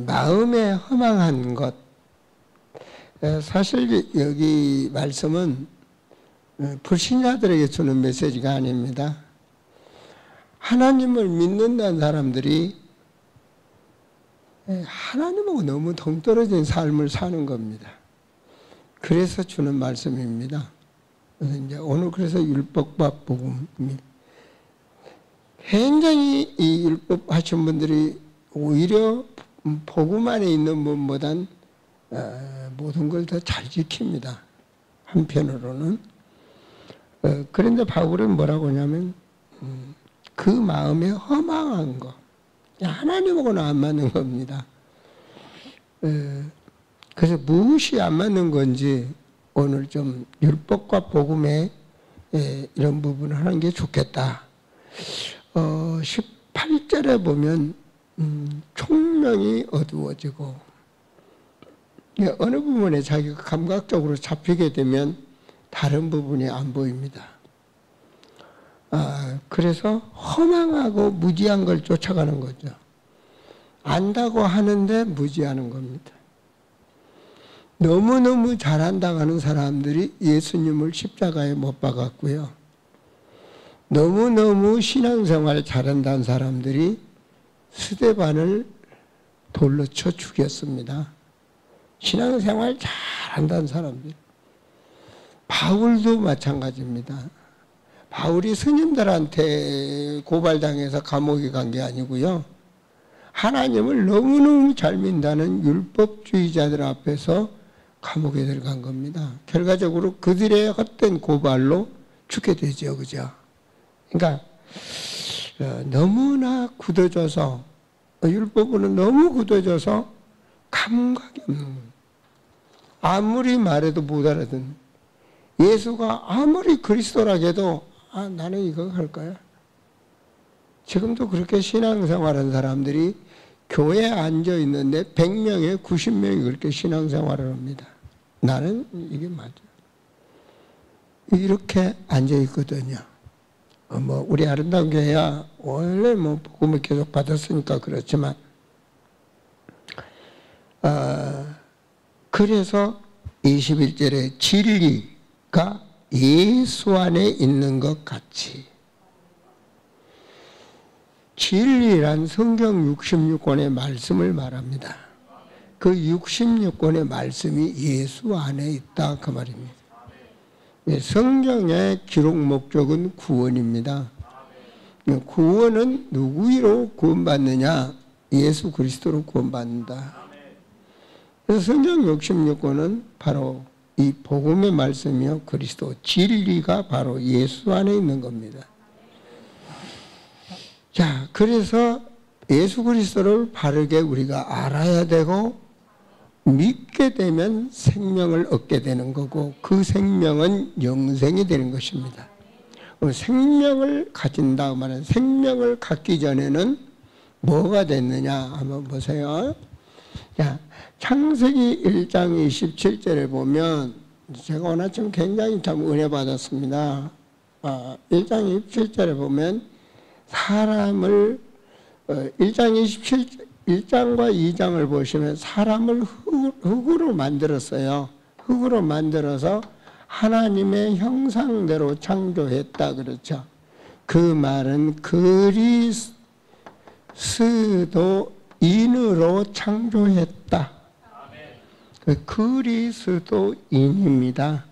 마음에 허망한 것. 사실 여기 말씀은 불신자들에게 주는 메시지가 아닙니다. 하나님을 믿는다는 사람들이 하나님하고 너무 동떨어진 삶을 사는 겁니다. 그래서 주는 말씀입니다. 이제 오늘 그래서 율법과 복음이 굉장히 이 율법 하신 분들이 오히려 복음 안에 있는 분보단 모든 걸 더 잘 지킵니다. 한편으로는. 그런데 바울은 뭐라고 하냐면 그 마음에 허망한 거, 하나님하고는 안 맞는 겁니다. 그래서 무엇이 안 맞는 건지 오늘 좀 율법과 복음에 이런 부분을 하는 게 좋겠다. 18절에 보면 총명이 어두워지고, 어느 부분에 자기가 감각적으로 잡히게 되면 다른 부분이 안 보입니다. 그래서 허망하고 무지한 걸 쫓아가는 거죠. 안다고 하는데 무지하는 겁니다. 너무너무 잘한다고 하는 사람들이 예수님을 십자가에 못 박았고요. 너무너무 신앙생활을 잘한다는 사람들이 스데반을 돌로 쳐 죽였습니다. 신앙생활 잘한다는 사람들. 바울도 마찬가지입니다. 바울이 스님들한테 고발당해서 감옥에 간 게 아니고요. 하나님을 너무너무 잘 믿는다는 율법주의자들 앞에서 감옥에 들어간 겁니다. 결과적으로 그들의 헛된 고발로 죽게 되죠. 그죠? 그러니까 너무나 굳어져서, 율법은 너무 굳어져서 감각이 없는 거예요. 아무리 말해도 못 알아듣는, 예수가 아무리 그리스도라고 해도 나는 이거 할 거야. 지금도 그렇게 신앙생활하는 사람들이 교회에 앉아 있는데 100명에 90명이 그렇게 신앙생활을 합니다. 나는 이게 맞아. 이렇게 앉아 있거든요. 우리 아름다운 교회야 원래 복음을 계속 받았으니까 그렇지만, 그래서 21절에 진리가 예수 안에 있는 것 같이. 진리란 성경 66권의 말씀을 말합니다. 그 66권의 말씀이 예수 안에 있다 그 말입니다. 성경의 기록 목적은 구원입니다. 구원은 누구로 구원받느냐? 예수 그리스도로 구원받는다. 그래서 성경 66권은 바로 이 복음의 말씀이요, 그리스도, 진리가 바로 예수 안에 있는 겁니다. 자, 그래서 예수 그리스도를 바르게 우리가 알아야 되고, 믿게 되면 생명을 얻게 되는 거고, 그 생명은 영생이 되는 것입니다. 생명을 가진다 말은, 생명을 갖기 전에는 뭐가 됐느냐 한번 보세요. 자, 창세기 1장 27절에 보면, 제가 오늘 좀 굉장히 참 은혜 받았습니다. 1장 27절에 보면 사람을 1장과 2장을 보시면 사람을 흙으로 만들었어요. 흙으로 만들어서 하나님의 형상대로 창조했다 그렇죠. 그 말은 그리스도인으로 창조했다. 그리스도인입니다.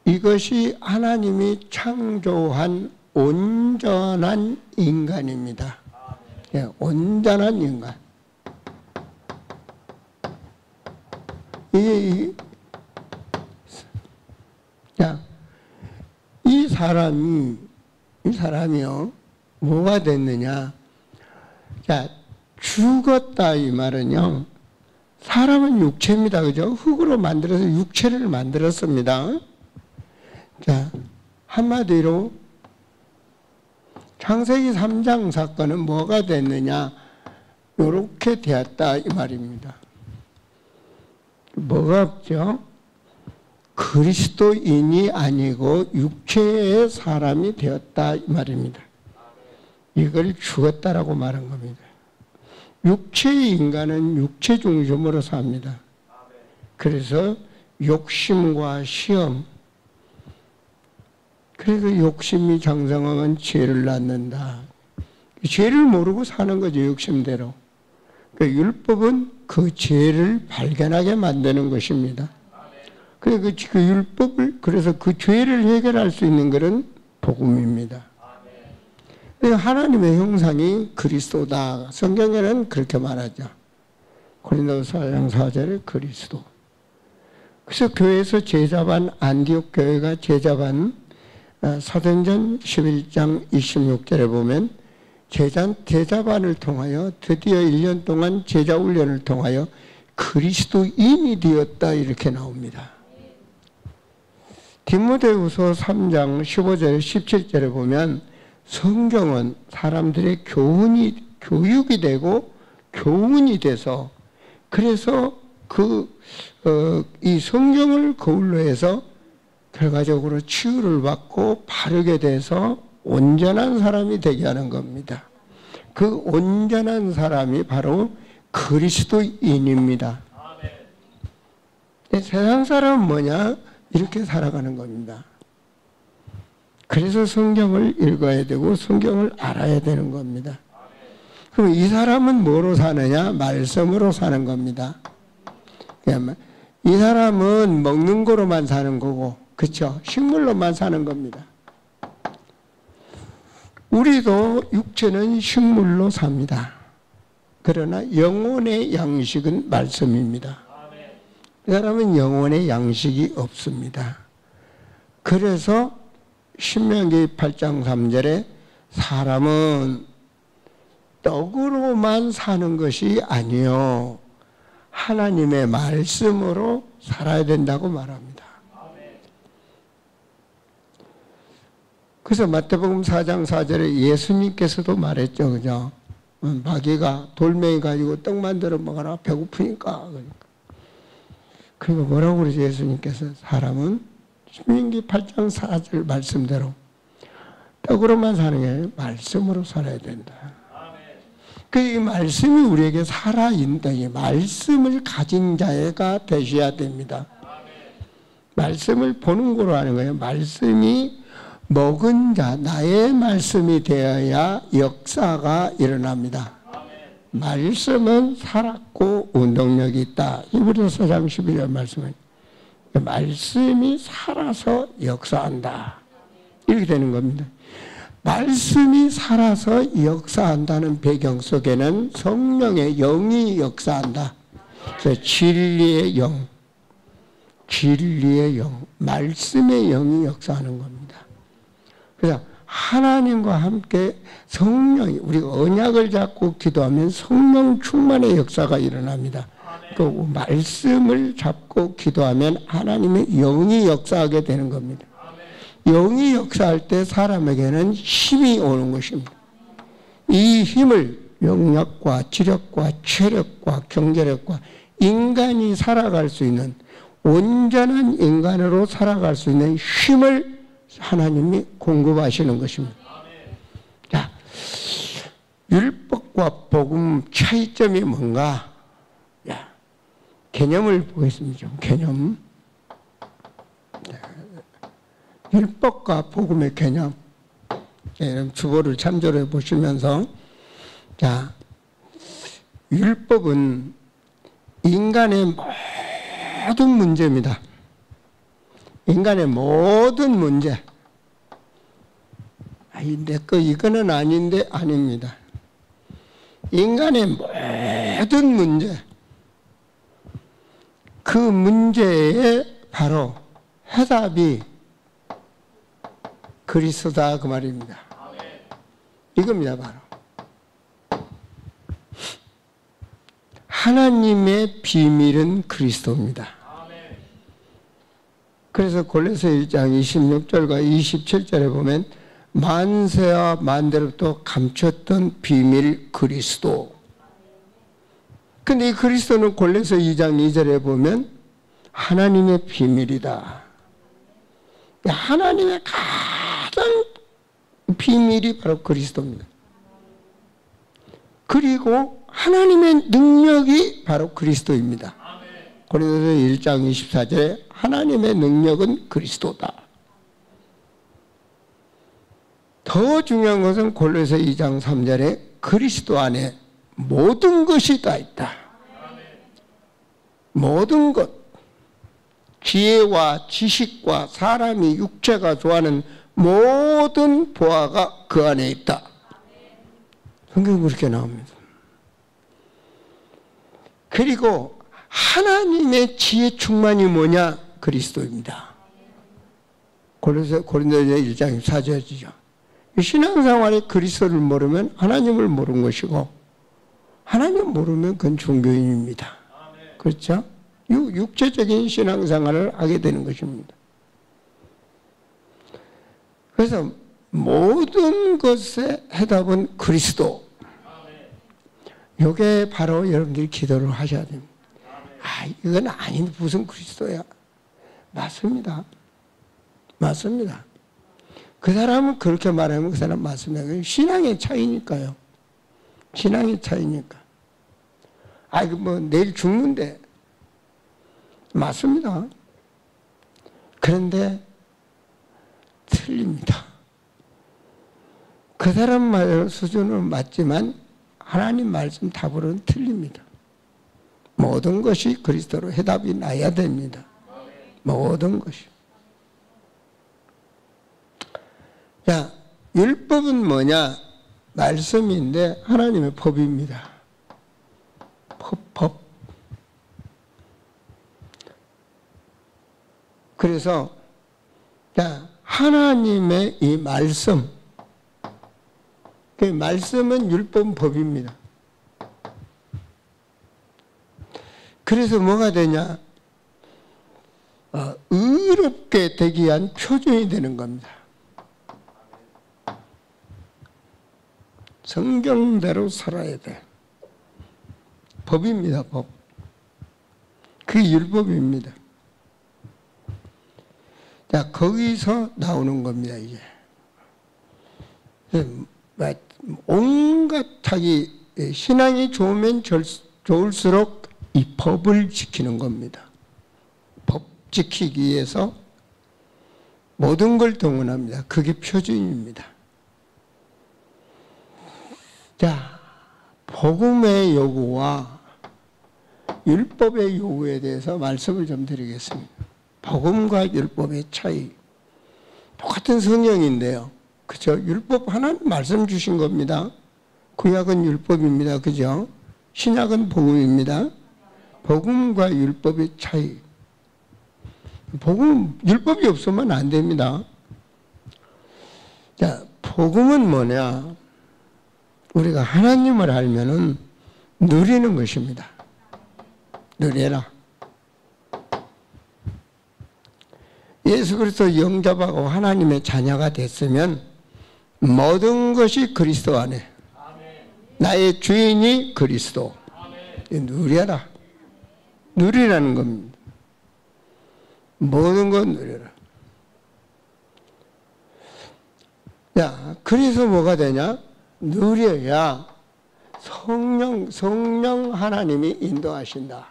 이것이 하나님이 창조한 온전한 인간입니다. 예, 온전한 인간. 이 사람이요, 뭐가 됐느냐? 자, 죽었다 이 말은요, 사람은 육체입니다. 그죠? 흙으로 만들어서 육체를 만들었습니다. 자, 한마디로 창세기 3장 사건은 뭐가 됐느냐? 이렇게 되었다 이 말입니다. 뭐가 없죠? 그리스도인이 아니고 육체의 사람이 되었다 이 말입니다. 이걸 죽었다라고 말한 겁니다. 육체의 인간은 육체 중심으로 삽니다. 그래서 욕심과 시험, 그래서 욕심이 장성하면 죄를 낳는다. 죄를 모르고 사는 거죠, 욕심대로. 그 율법은 그 죄를 발견하게 만드는 것입니다. 그 율법을, 그래서 그 죄를 해결할 수 있는 것은 복음입니다. 하나님의 형상이 그리스도다. 성경에는 그렇게 말하죠. 고린도서 4장 4절에 그리스도. 그래서 교회에서 제자반, 안디옥 교회가 제자반, 사도행전 11장 26절에 보면 제자반을 통하여 드디어 1년 동안 제자 훈련을 통하여 그리스도인이 되었다 이렇게 나옵니다. 디모데후서 3장 15절 17절에 보면 성경은 사람들의 교육이 되고 교훈이 돼서 그래서 이 성경을 거울로 해서 결과적으로 치유를 받고 바르게 돼서 온전한 사람이 되게 하는 겁니다. 그 온전한 사람이 바로 그리스도인입니다. 세상 사람은 뭐냐? 이렇게 살아가는 겁니다. 그래서 성경을 읽어야 되고 성경을 알아야 되는 겁니다. 그럼 이 사람은 뭐로 사느냐? 말씀으로 사는 겁니다. 이 사람은 먹는 거로만 사는 거고, 그렇죠? 식물로만 사는 겁니다. 우리도 육체는 식물로 삽니다. 그러나 영혼의 양식은 말씀입니다. 이 사람은 영혼의 양식이 없습니다. 그래서 신명기 8장 3절에 사람은 떡으로만 사는 것이 아니요 하나님의 말씀으로 살아야 된다고 말합니다. 그래서 마태복음 4장 4절에 예수님께서도 말했죠. 그죠? 마귀가 돌멩이 가지고 떡 만들어 먹어라 배고프니까. 그리고 뭐라고 그러죠? 예수님께서 사람은 신명기 8장 4절 말씀대로 떡으로만 사는 게 아니라 말씀으로 살아야 된다. 이 말씀이 우리에게 살아있다. 이 말씀을 가진 자가 되셔야 됩니다. 말씀을 보는 거로 하는 거예요. 말씀이 먹은 자, 나의 말씀이 되어야 역사가 일어납니다. 말씀은 살았고 운동력이 있다. 히브리서 4장 11절 말씀은 말씀이 살아서 역사한다. 이렇게 되는 겁니다. 말씀이 살아서 역사한다는 배경 속에는 성령의 영이 역사한다. 그래서 진리의 영, 말씀의 영이 역사하는 겁니다. 그래서 하나님과 함께 성령이, 우리가 언약을 잡고 기도하면 성령 충만의 역사가 일어납니다. 그 말씀을 잡고 기도하면 하나님의 영이 역사하게 되는 겁니다. 영이 역사할 때 사람에게는 힘이 오는 것입니다. 이 힘을 영력과 지력과 체력과 경제력과 인간이 살아갈 수 있는 온전한 인간으로 살아갈 수 있는 힘을 하나님이 공급하시는 것입니다. 자, 율법과 복음 차이점이 뭔가? 야, 개념을 보겠습니다. 좀 개념. 율법과 복음의 개념. 주보를 참조해 보시면서, 자, 율법은 인간의 모든 문제입니다. 인간의 모든 문제. 내 거 이거는 아닌데 아닙니다. 인간의 모든 문제. 그 문제에 바로 해답이 그리스도다 그 말입니다. 이겁니다 바로. 하나님의 비밀은 그리스도입니다. 그래서 골로새 1장 26절과 27절에 보면 만세와 만대로부터 감췄던 비밀 그리스도. 근데 이 그리스도는 골로새 2장 2절에 보면 하나님의 비밀이다. 하나님의 가장 비밀이 바로 그리스도입니다. 그리고 하나님의 능력이 바로 그리스도입니다. 고린도서 1장 24절에 하나님의 능력은 그리스도다. 더 중요한 것은 골로새 2장 3절에 그리스도 안에 모든 것이 다 있다. 모든 것, 지혜와 지식과 사람이 육체가 좋아하는 모든 보화가 그 안에 있다. 성경 그렇게 나옵니다. 그리고 하나님의 지혜 충만이 뭐냐? 그리스도입니다. 고린도서 1장 4절이죠. 신앙생활에 그리스도를 모르면 하나님을 모르는 것이고, 하나님 모르면 그건 종교인입니다. 그렇죠? 육체적인 신앙생활을 하게 되는 것입니다. 그래서 모든 것의 해답은 그리스도. 이게 바로 여러분들이 기도를 하셔야 됩니다. 아, 이건 아닌데 무슨 그리스도야? 맞습니다. 맞습니다. 그 사람은 그렇게 말하면 그 사람 맞습니다. 신앙의 차이니까요. 신앙의 차이니까. 아, 이거 뭐 내일 죽는데. 맞습니다. 그런데 틀립니다. 그 사람 말 수준은 맞지만 하나님 말씀 답으로는 틀립니다. 모든 것이 그리스도로 해답이 나야 됩니다. 모든 것이. 자, 율법은 뭐냐? 말씀인데 하나님의 법입니다. 법. 그래서 자, 하나님의 이 말씀, 그 말씀은 율법 법입니다. 그래서 뭐가 되냐? 의롭게 되기 위한 표준이 되는 겁니다. 성경대로 살아야 돼. 법입니다, 법. 그게 율법입니다. 자, 거기서 나오는 겁니다, 이게. 온갖 자기 신앙이 좋으면 좋을수록 이 법을 지키는 겁니다. 법 지키기 위해서 모든 걸 동원합니다. 그게 표준입니다. 자, 복음의 요구와 율법의 요구에 대해서 말씀을 좀 드리겠습니다. 복음과 율법의 차이. 똑같은 성경인데요. 그죠? 율법 하나님 말씀 주신 겁니다. 구약은 율법입니다. 그죠? 신약은 복음입니다. 복음과 율법의 차이. 복음, 율법이 없으면 안 됩니다. 자, 복음은 뭐냐? 우리가 하나님을 알면은 누리는 것입니다. 누려라. 예수 그리스도 영접하고 하나님의 자녀가 됐으면 모든 것이 그리스도 안에. 나의 주인이 그리스도. 누려라. 누리라는 겁니다. 모든 건 누려라. 자, 그래서 뭐가 되냐? 누려야 성령 하나님이 인도하신다.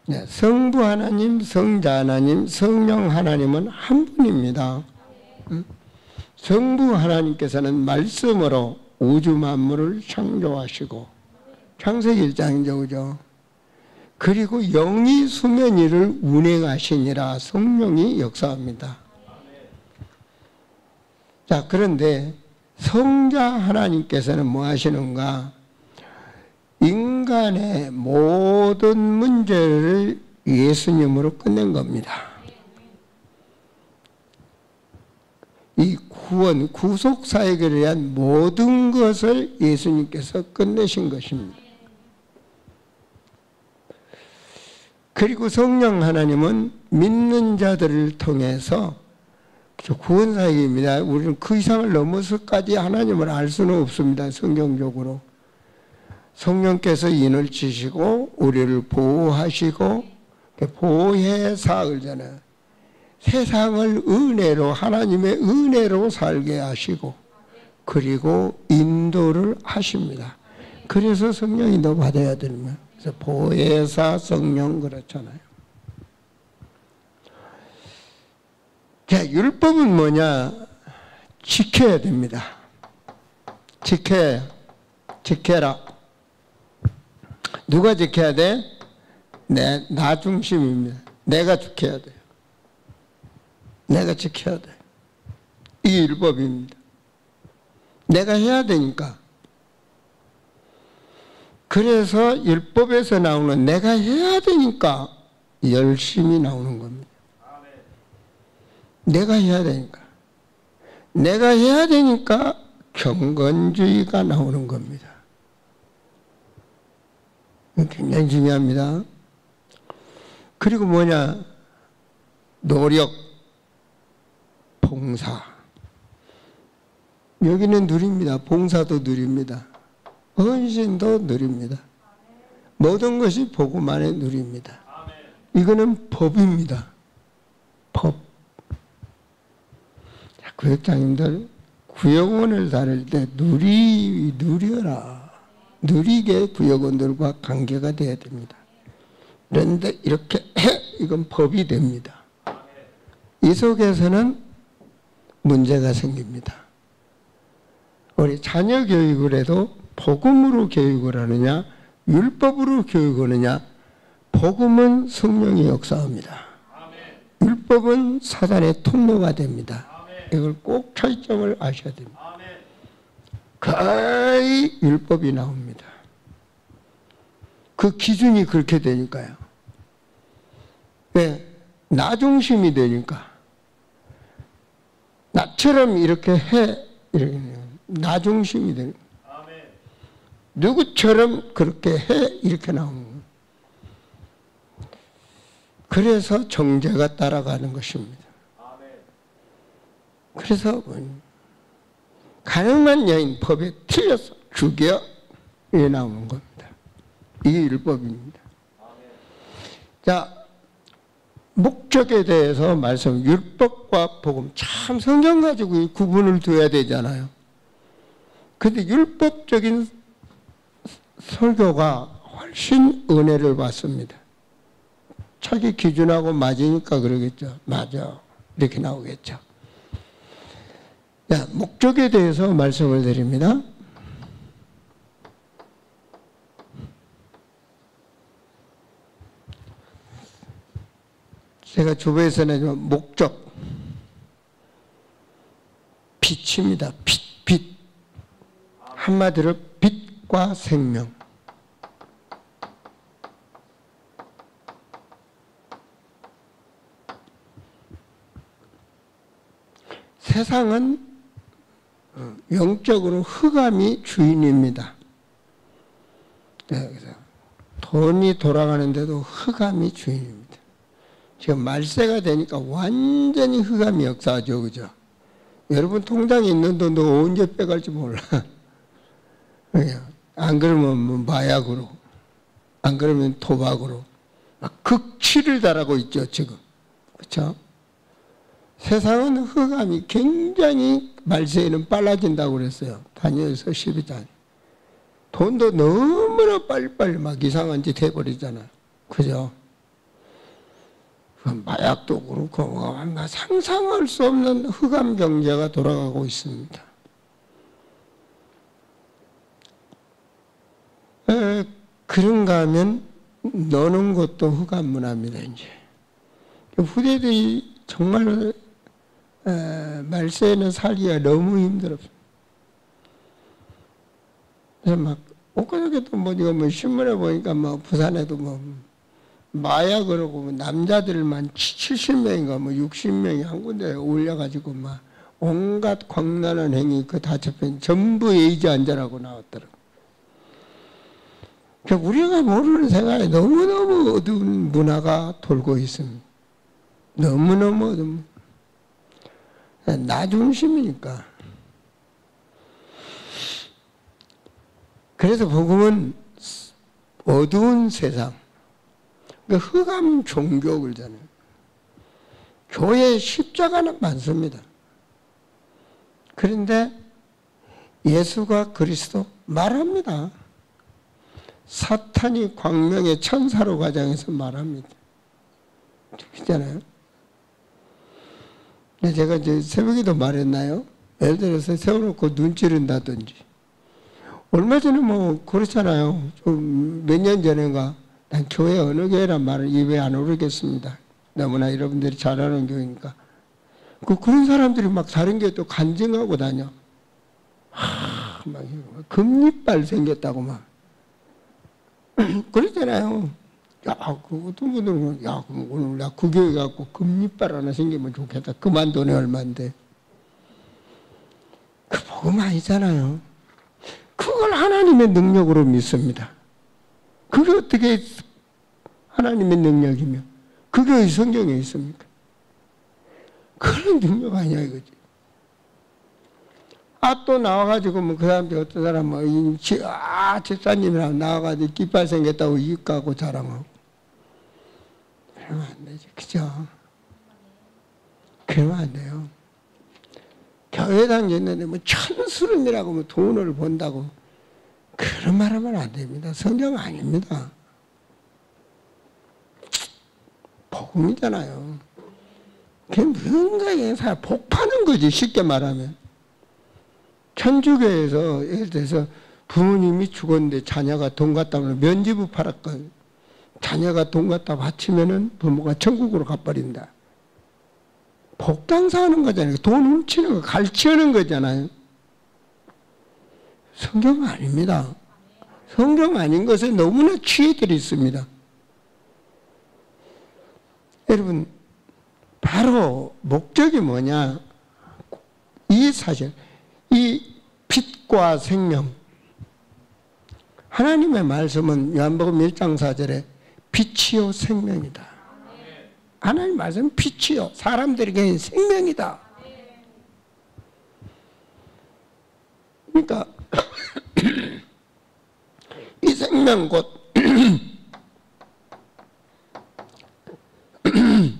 네, 성부 하나님, 성자 하나님, 성령 하나님은 한 분입니다. 성부 하나님께서는 말씀으로 우주 만물을 창조하시고, 창세기 1장이죠, 그죠? 그리고 영이 수면 위를 운행하시니라. 성령이 역사합니다. 자, 그런데 성자 하나님께서는 뭐 하시는가? 인간의 모든 문제를 예수님으로 끝낸 겁니다. 이 구원, 구속사역에 대한 모든 것을 예수님께서 끝내신 것입니다. 그리고 성령 하나님은 믿는 자들을 통해서 구원사역입니다. 우리는 그 이상을 넘어서까지 하나님을 알 수는 없습니다. 성경적으로. 성령께서 인을 치시고 우리를 보호하시고 보호의 사역을 전해 세상을 은혜로, 하나님의 은혜로 살게 하시고, 그리고 인도를 하십니다. 그래서 성령이 너 받아야 되는 거예요. 그래서 보혜사 성령 그렇잖아요. 자, 율법은 뭐냐? 지켜야 됩니다. 지켜라. 누가 지켜야 돼? 나 중심입니다. 내가 지켜야 돼요. 내가 지켜야 돼. 이게 율법입니다. 내가 해야 되니까. 그래서 율법에서 나오는 내가 해야 되니까 열심히 나오는 겁니다. 내가 해야 되니까. 내가 해야 되니까 경건주의가 나오는 겁니다. 굉장히 중요합니다. 그리고 뭐냐? 노력, 봉사. 여기는 누립니다. 봉사도 누립니다. 헌신도 누립니다. 모든 것이 복음 안에 누립니다. 이거는 법입니다. 법. 구역장님들 구역원을 다닐 때 누려라. 누리게 구역원들과 관계가 돼야 됩니다. 그런데 이렇게 이건 법이 됩니다. 이 속에서는 문제가 생깁니다. 우리 자녀 교육을 해도 복음으로 교육을 하느냐 율법으로 교육을 하느냐. 복음은 성령이 역사합니다. 율법은 사단의 통로가 됩니다. 이걸 꼭 차이점을 아셔야 됩니다. 거의 율법이 나옵니다. 그 기준이 그렇게 되니까요. 왜? 나 중심이 되니까. 나처럼 이렇게 해. 이렇게 나 중심이 되니까. 누구처럼 그렇게 해. 이렇게 나오는 거예요. 그래서 정죄가 따라가는 것입니다. 그래서 가늠한 여인 법에 틀려서 죽여 이렇게 나오는 겁니다. 이게 율법입니다. 자, 목적에 대해서 말씀, 율법과 복음, 참 성경 가지고 구분을 둬야 되잖아요. 그런데 율법적인 설교가 훨씬 은혜를 받습니다. 자기 기준하고 맞으니까 그러겠죠. 맞아. 이렇게 나오겠죠. 자, 목적에 대해서 말씀을 드립니다. 제가 주부에서는 목적, 빛입니다. 빛. 한마디로 빛과 생명. 세상은 영적으로 흑암이 주인입니다. 그래서 돈이 돌아가는데도 흑암이 주인입니다. 지금 말세가 되니까 완전히 흑암이 역사하죠. 그죠? 여러분 통장에 있는 돈도 언제 빼갈지 몰라. 안 그러면 뭐 마약으로, 안 그러면 도박으로 막 극치를 달하고 있죠. 지금. 그렇죠? 세상은 흑암이 굉장히 말세에는 빨라진다고 그랬어요. 다니엘서 12장. 돈도 너무나 빨리빨리 막 이상한 짓 해버리잖아요. 그죠? 마약도 그렇고 상상할 수 없는 흑암 경제가 돌아가고 있습니다. 그런가 하면 노는 것도 흑암 문화입니다. 이제 후대들이 정말 말세에는 살기가 너무 힘들었어요. 그래서 막 엊그저께도 뭐 이거 뭐 신문에 보니까 뭐 부산에도 뭐 마약으로 뭐 남자들만 70명인가 뭐 60명이 한 군데에 올려가지고 막 온갖 광란한 행위 그 다 접힌 전부 예의지 안전하고 나왔더라고. 그러니까 우리가 모르는 세상에 너무너무 어두운 문화가 돌고 있습니다. 너무너무 어두운. 나 중심이니까. 그래서 복음은 어두운 세상. 그러니까 흑암 종교 그러잖아요. 교회에 십자가는 많습니다. 그런데 예수가 그리스도 말합니다. 사탄이 광명의 천사로 가장해서 말합니다. 그렇잖아요. 근데 제가 이제 새벽에도 말했나요? 예를 들어서 세워놓고 눈 찌른다든지. 얼마 전에 뭐 그렇잖아요. 좀 몇 년 전인가 난 교회 어느 교회란 말을 입에 안 오르겠습니다. 너무나 여러분들이 잘 아는 교회니까. 그런 사람들이 막 다른 교회 또 간증하고 다녀. 막 금리빨 생겼다고 막. 그러잖아요. 야, 어떤 분들은, 야, 그럼 오늘 나 그 교회 가고 금리빨 하나 생기면 좋겠다. 그만 돈이 얼만데. 그 복음 아니잖아요. 그걸 하나님의 능력으로 믿습니다. 그게 어떻게 하나님의 능력이며 그게 성경에 있습니까? 그런 능력 아니야 이거지. 또 나와가지고 뭐 그 사람들 어떤 사람은 집사님이랑 나와가지고 깃발 생겼다고 이익가고 자랑하고 그러면 안 되지. 그죠? 그러면 안 돼요. 교회 다니는데 뭐 천수름이라고 뭐 돈을 번다고 그런 말 하면 안 됩니다. 성경 아닙니다. 복음이잖아요. 그냥 뭔가 복 파는 거지, 쉽게 말하면. 천주교에서 예를 들어서 부모님이 죽었는데 자녀가 돈 갖다 면지부 팔았거든. 자녀가 돈 갖다 바치면은 부모가 천국으로 가버린다. 복당사하는 거잖아요. 돈 훔치는 거, 갈취하는 거잖아요. 성경 아닙니다. 성경 아닌 것에 너무나 취해들이 있습니다. 여러분, 바로 목적이 뭐냐? 이 사실, 이 빛과 생명. 하나님의 말씀은 요한복음 1장 4절에 빛이요 생명이다. 하나님 말씀은 빛이요 사람들에게 생명이다. 그러니까 이 생명 곧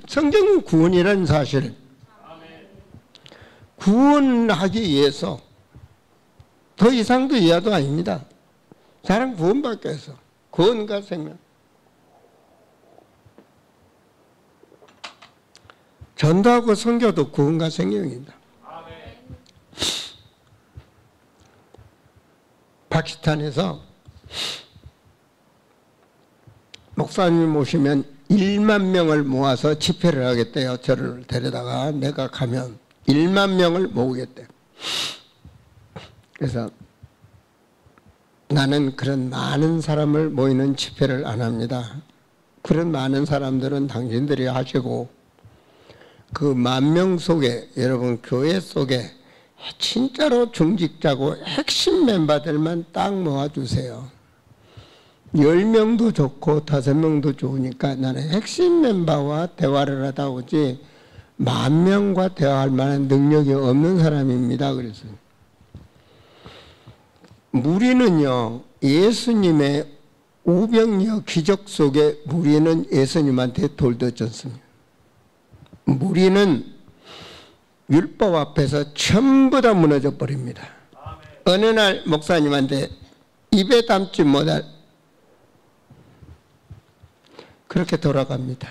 성경은 구원이라는 사실, 구원하기 위해서 더 이상도 이하도 아닙니다. 사람 구원받기 위해서 구원과 생명. 전도하고 선교도 구원과 생명입니다. 파키스탄에서 목사님 오시면 1만 명을 모아서 집회를 하겠대요. 저를 데려다가 내가 가면 1만 명을 모으겠대요. 그래서 나는 그런 많은 사람을 모이는 집회를 안 합니다. 그런 많은 사람들은 당신들이 하시고 그 10,000명 속에 여러분 교회 속에 진짜로 중직자고 핵심 멤버들만 딱 모아주세요. 10명도 좋고 5명도 좋으니까 나는 핵심 멤버와 대화를 하다 오지 10,000명과 대화할 만한 능력이 없는 사람입니다. 그래서 무리는요, 예수님의 우병이어 기적 속에 무리는 예수님한테 돌려줬습니다. 무리는 율법 앞에서 전부 다 무너져 버립니다. 어느 날 목사님한테 입에 담지 못할 그렇게 돌아갑니다.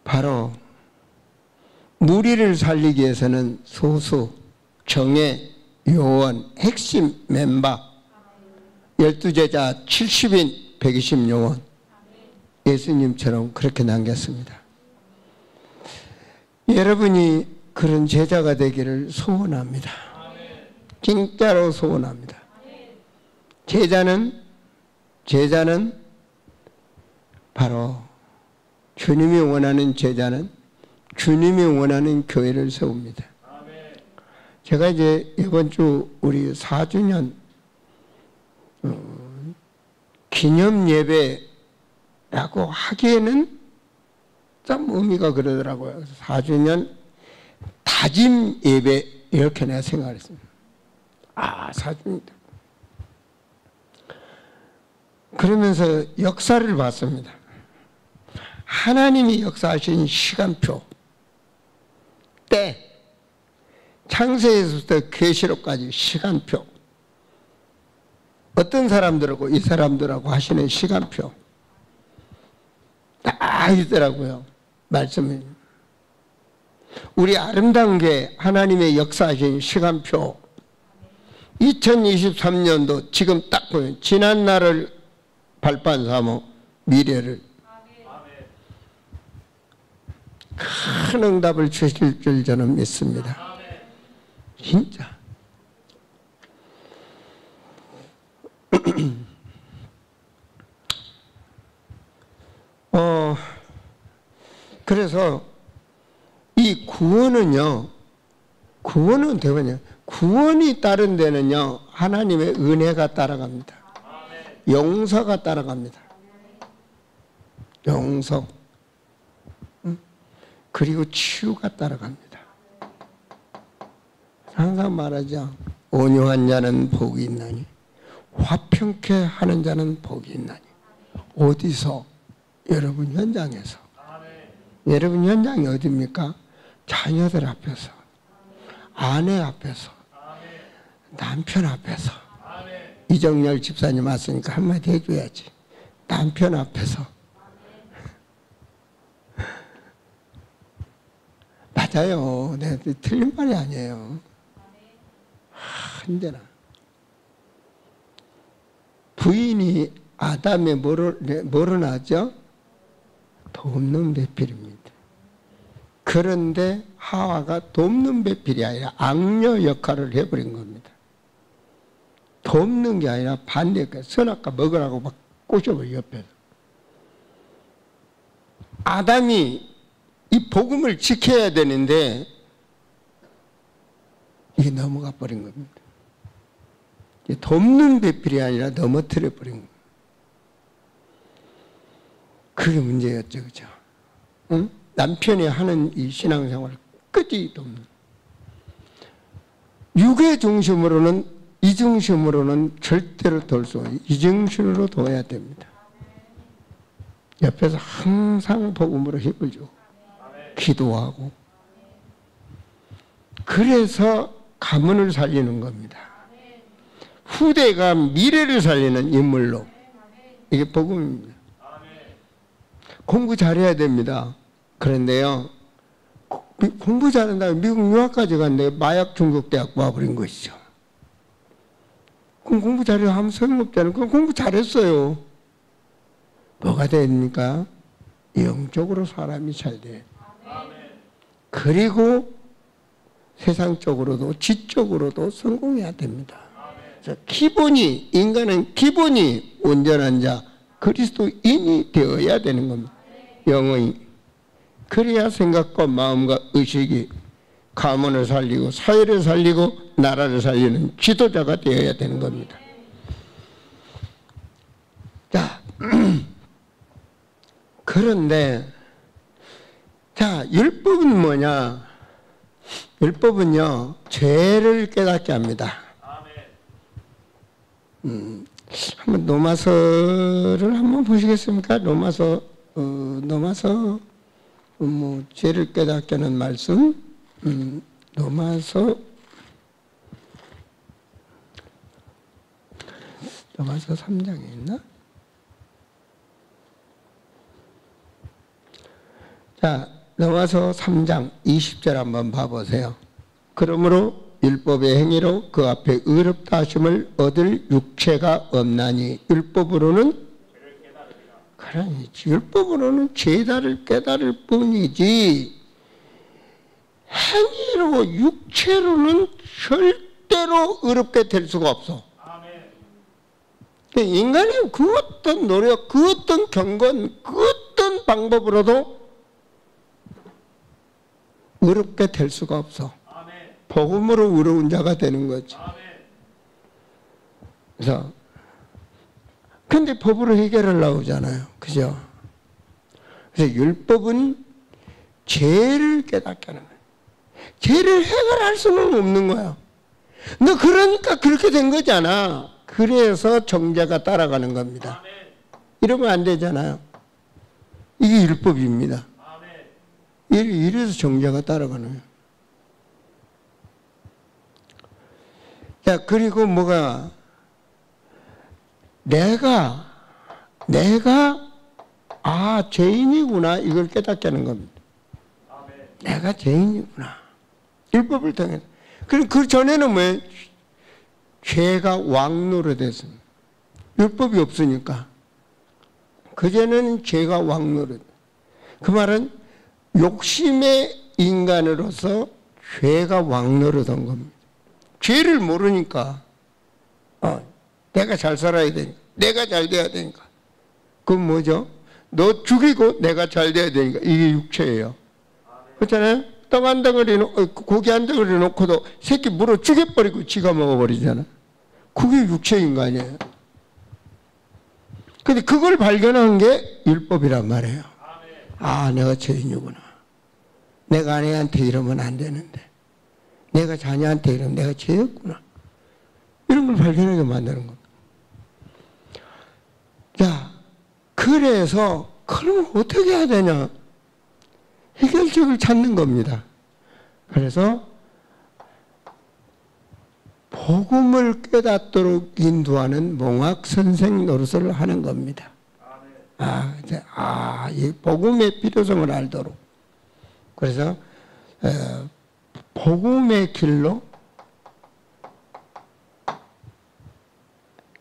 바로 무리를 살리기 위해서는 소수, 정예, 요원, 핵심 멤버 12제자 70인 120요원 예수님처럼 그렇게 남겼습니다. 여러분이 그런 제자가 되기를 소원합니다. 진짜로 소원합니다. 제자는 바로 주님이 원하는 제자는 주님이 원하는 교회를 세웁니다. 제가 이제 이번 주 우리 4주년 기념 예배라고 하기에는 좀 의미가 그러더라고요. 4주년 다짐 예배 이렇게 내가 생각했습니다. 4주년이다. 그러면서 역사를 봤습니다. 하나님이 역사하신 시간표, 때, 창세에서부터 계시록까지 시간표. 어떤 사람들하고 이 사람들하고 하시는 시간표. 다 있더라고요. 말씀이. 우리 아름다운 게 하나님의 역사하신 시간표. 2023년도 지금 딱 보면 지난 날을 발판 삼어 미래를 큰 응답을 주실 줄 저는 믿습니다. 진짜. 그래서 이 구원은요, 구원은 되거든요. 구원이 따른 데는요, 하나님의 은혜가 따라갑니다. 용서가 따라갑니다. 용서. 그리고 치유가 따라갑니다. 항상 말하죠. 온유한 자는 복이 있나니, 화평케 하는 자는 복이 있나니. 어디서? 여러분 현장에서. 여러분 현장이 어디입니까? 자녀들 앞에서, 아내 앞에서, 남편 앞에서. 이정열 집사님 왔으니까 한마디 해줘야지. 남편 앞에서. 맞아요. 네, 틀린 말이 아니에요. 언제나. 부인이 아담의 뭐를 낳았죠? 돕는 배필입니다. 그런데 하와가 돕는 배필이 아니라 악녀 역할을 해버린 겁니다. 돕는 게 아니라 반대가 선악과 먹으라고 막 꼬셔버려 옆에서. 아담이 이 복음을 지켜야 되는데 이게 넘어가 버린 겁니다. 돕는 배필이 아니라 넘어뜨려 버린 겁니다. 그게 문제였죠, 그죠? 응? 남편이 하는 이 신앙생활을 끝이 돕는. 육의 중심으로는, 이 중심으로는 절대로 돌 수 없어요. 이 중심으로 둬야 됩니다. 옆에서 항상 복음으로 힘을 주고, 기도하고. 그래서 가문을 살리는 겁니다. 후대가 미래를 살리는 인물로. 이게 복음입니다. 공부 잘해야 됩니다. 그런데요, 공부 잘한다고 미국 유학까지 갔는데 마약 중국대학 와버린 것이죠. 그럼 공부 잘해야 하면 소용없잖아요. 그럼 공부 잘했어요. 뭐가 됩니까? 영적으로 사람이 잘 돼. 그리고 세상적으로도 지적으로도 성공해야 됩니다. 그래서 기본이, 인간은 기본이 온전한 자, 그리스도인이 되어야 되는 겁니다. 영의. 그래야 생각과 마음과 의식이 가문을 살리고 사회를 살리고 나라를 살리는 지도자가 되어야 되는 겁니다. 자, 그런데 자, 율법은 뭐냐? 율법은요, 죄를 깨닫게 합니다. 한번 로마서를 한번 보시겠습니까? 로마서 죄를 깨닫게 하는 말씀. 로마서 3장에 있나? 자, 로마서 3장 20절 한번 봐보세요. 그러므로 율법의 행위로 그 앞에 의롭다 하심을 얻을 육체가 없나니 율법으로는 그러니 율법으로는 죄다를 깨달을 뿐이지 행위로 육체로는 절대로 의롭게 될 수가 없어. 인간이 그 어떤 노력, 그 어떤 경건, 그 어떤 방법으로도 의롭게 될 수가 없어. 복음으로 의로운 자가 되는 거지. 그래서 근데 법으로 해결하려고 하잖아요. 그죠? 그래서 율법은 죄를 깨닫게 하는 거예요. 죄를 해결할 수는 없는 거야. 너 그러니까 그렇게 된 거잖아. 그래서 정죄가 따라가는 겁니다. 이러면 안 되잖아요. 이게 율법입니다. 이래서 정죄가 따라가는 거예요. 야, 그리고 뭐가, 내가, 죄인이구나. 이걸 깨닫게 하는 겁니다. 내가 죄인이구나. 율법을 통해서. 그럼 그 전에는 뭐예요? 죄가 왕노릇했습니다. 율법이 없으니까. 그전에는 죄가 왕노릇. 그 말은 욕심의 인간으로서 죄가 왕노릇한 겁니다. 죄를 모르니까 내가 잘 살아야 되니까, 내가 잘 돼야 되니까. 그건 뭐죠? 너 죽이고 내가 잘 돼야 되니까. 이게 육체예요. 그렇잖아요? 떡 한 덩어리, 고기 한 덩어리 놓고도 새끼 물어 죽여버리고 지가 먹어버리잖아. 그게 육체인 거 아니에요? 근데 그걸 발견한 게 율법이란 말이에요. 아, 내가 죄인이구나. 내가 아내한테 이러면 안 되는데. 내가 자녀한테 이러면 내가 죄였구나. 이런 걸 발견하게 만드는 겁니다. 자, 그래서 그러면 어떻게 해야 되냐? 해결책을 찾는 겁니다. 그래서 복음을 깨닫도록 인도하는 몽학 선생 노릇을 하는 겁니다. 이 복음의 필요성을 알도록. 그래서 복음의 길로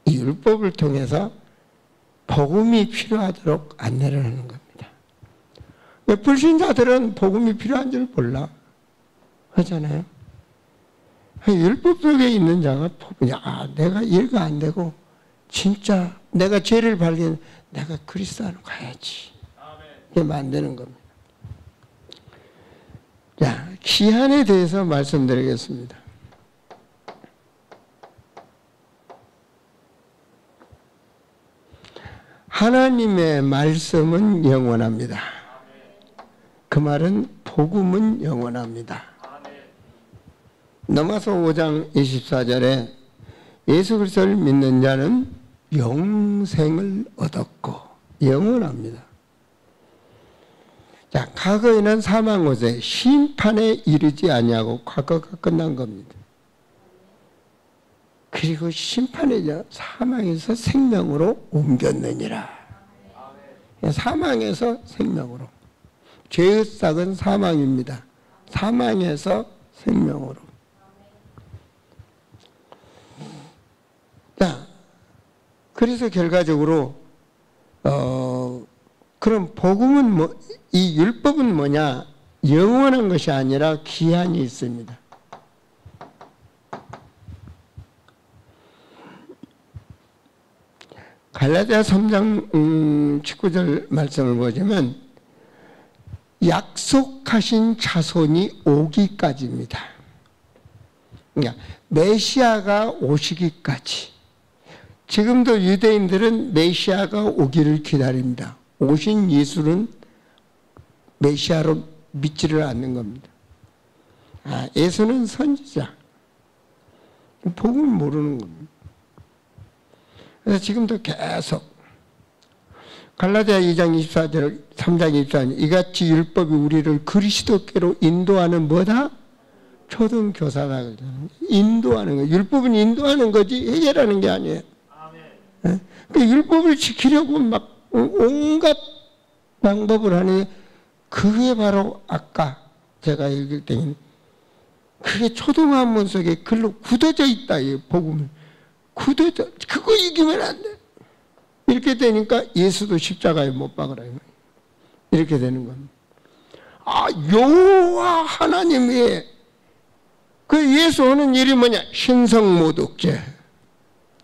이 율법을 통해서 복음이 필요하도록 안내를 하는 겁니다. 불신자들은 복음이 필요한 줄 몰라. 하잖아요. 율법 속에 있는 자가 내가 이해가 안 되고 진짜 내가 죄를 발견, 내가 그리스도로 가야지. 이게 만드는 겁니다. 자, 기한에 대해서 말씀드리겠습니다. 하나님의 말씀은 영원합니다. 그 말은 복음은 영원합니다. 로마서 5장 24절에 예수 그리스도를 믿는 자는 영생을 얻었고 영원합니다. 자, 과거에는 사망 곳에 심판에 이르지 아니하고 과거가 끝난 겁니다. 그리고 심판이죠. 사망에서 생명으로 옮겼느니라. 사망에서 생명으로. 죄의 싹은 사망입니다. 사망에서 생명으로. 자, 그래서 결과적으로 그럼 복음은 이 율법은 뭐냐? 영원한 것이 아니라 기한이 있습니다. 갈라디아 3장 19절 말씀을 보자면 약속하신 자손이 오기까지입니다. 그러니까 메시아가 오시기까지. 지금도 유대인들은 메시아가 오기를 기다립니다. 오신 예수는 메시아로 믿지를 않는 겁니다. 예수는 선지자. 복음을 모르는 겁니다. 그래서 지금도 계속 갈라디아 2장 24절, 3장 24절 이같이 율법이 우리를 그리스도께로 인도하는 뭐다? 초등교사다. 인도하는 거. 율법은 인도하는 거지 해결하는 게 아니에요. 그 율법을 지키려고 막 온갖 방법을 하니 그게 바로 아까 제가 읽을 때는 그게 초등학문 속에 글로 굳어져 있다. 이 복음을. 굳어져. 그거 이기면 안 돼. 이렇게 되니까 예수도 십자가에 못 박으라. 이렇게 되는 겁니다. 여호와 하나님의 그 예수 오는 일이 뭐냐? 신성모독죄.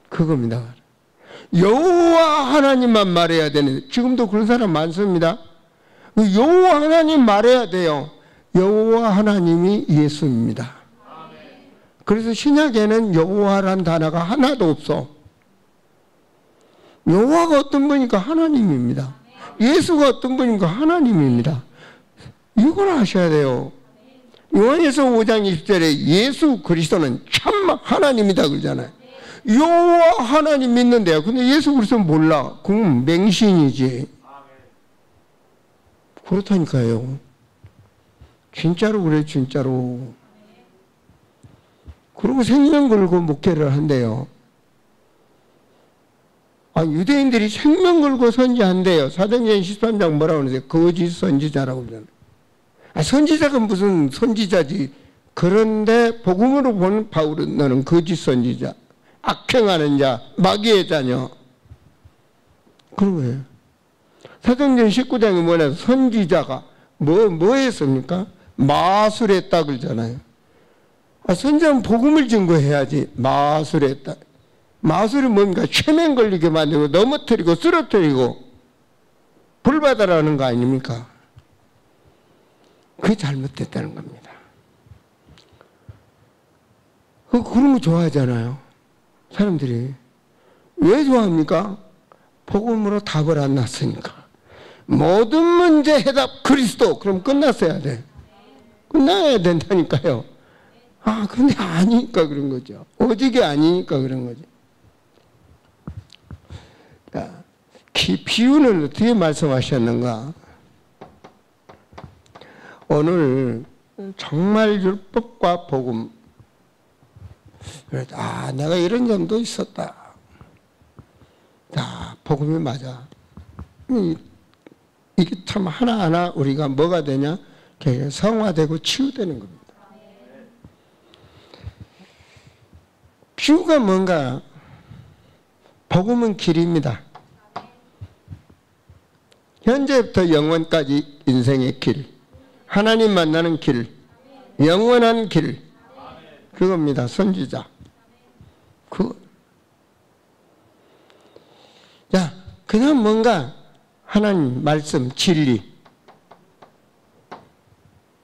그겁니다. 여호와 하나님만 말해야 되는데 지금도 그런 사람 많습니다. 여호와 하나님 말해야 돼요. 여호와 하나님이 예수입니다. 그래서 신약에는 여호와란 단어가 하나도 없어. 여호와가 어떤 분이니까 하나님입니다. 예수가 어떤 분이니까 하나님입니다. 이걸 아셔야 돼요. 요한일서 5장 20절에 예수 그리스도는 참 하나님이다 그러잖아요. 여호와 하나님 믿는데요. 근데 예수 그리스도는 몰라. 그건 맹신이지. 그렇다니까요. 진짜로 그래, 진짜로. 그리고 생명 걸고 목회를 한대요. 유대인들이 생명 걸고 선지한대요. 사도행전 13장 뭐라고 그러세요? 거짓 선지자라고 그러잖아요. 선지자가 무슨 선지자지. 그런데 복음으로 본 바울은 너는 거짓 선지자, 악행하는 자, 마귀의 자녀. 그런 거예요. 사도행전 19장에 뭐냐? 선지자가 뭐 했습니까? 마술했다 그러잖아요. 선지자는 복음을 증거해야지. 마술했다. 마술이 뭡니까? 최면 걸리게 만들고 넘어뜨리고 쓰러뜨리고 불받아라는 거 아닙니까? 그게 잘못됐다는 겁니다. 그런 거 좋아하잖아요. 사람들이. 왜 좋아합니까? 복음으로 답을 안 놨으니까. 모든 문제 해답 그리스도. 그럼 끝났어야 돼. 끝나야 된다니까요. 근데 아니니까 그런 거죠. 오직이 아니니까 그런 거죠. 비유는 어떻게 말씀하셨는가? 오늘 정말 율법과 복음. 내가 이런 점도 있었다. 복음이 맞아. 이게 참 하나하나 우리가 뭐가 되냐? 성화되고 치유되는 겁니다. 비유가 뭔가? 복음은 길입니다. 현재부터 영원까지 인생의 길, 하나님 만나는 길, 영원한 길, 그겁니다. 선지자. 그냥 뭔가 하나님 말씀, 진리,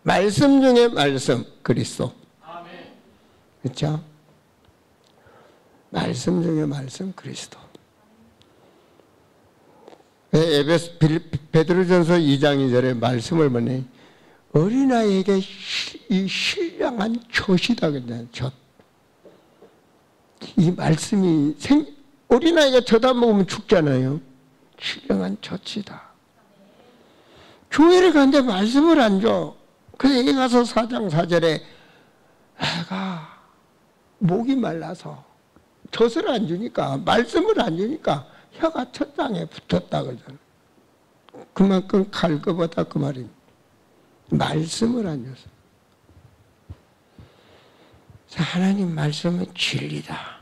말씀 중에 말씀, 그리스도. 그렇죠? 말씀 중에 말씀, 그리스도. 베드로전서 2장 2절에 말씀을 보니 어린아이에게 이 신령한 젖이다 그랬잖아요. 젖. 이 말씀이 어린아이가 젖 안 먹으면 죽잖아요. 신령한 젖이다. 교회를 가는데 말씀을 안 줘. 그래서 여기 가서 4장 4절에 애가 목이 말라서 젖을 안 주니까, 말씀을 안 주니까 혀가 첫 장에 붙었다 그러잖아요. 그만큼 갈 것보다 그 말입니다. 말씀을 안 줘서. 하나님 말씀은 진리다.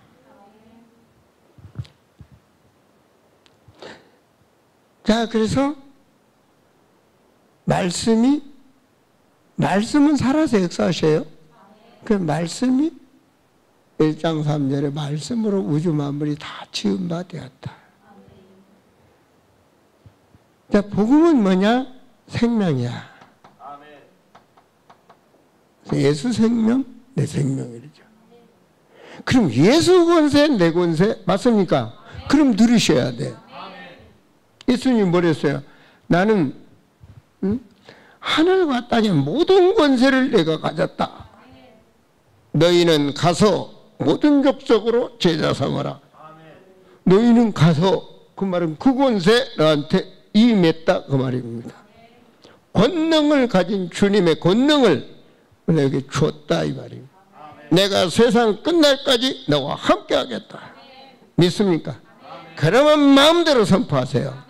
그래서 말씀은 살아서 역사하셔요. 그 말씀이 1장 3절에 말씀으로 우주 만물이 다 지은 바 되었다. 복음은 뭐냐? 생명이야. 예수 생명, 내 생명이죠. 그럼 예수 권세, 내 권세 맞습니까? 그럼 누리셔야 돼. 예수님이 뭐랬어요? 나는 하늘과 땅의 모든 권세를 내가 가졌다. 너희는 가서 모든 족속으로 제자 삼아라. 너희는 가서, 그 말은 그 권세 너한테 임했다 그 말입니다. 권능을 가진 주님의 권능을 너에게 주었다 이 말입니다. 내가 세상 끝날까지 너와 함께 하겠다. 믿습니까? 그러면 마음대로 선포하세요.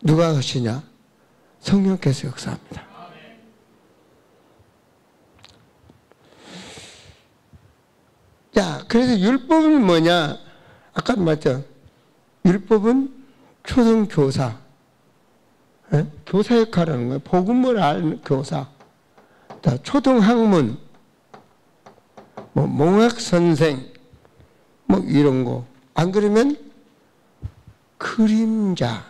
누가 하시냐? 성령께서 역사합니다. 그래서 율법은 뭐냐? 아까 말했죠. 율법은 초등교사. 교사 역할을 하는 거예요. 복음을 아는 교사. 초등학문, 몽학선생, 이런 거. 안 그러면 그림자.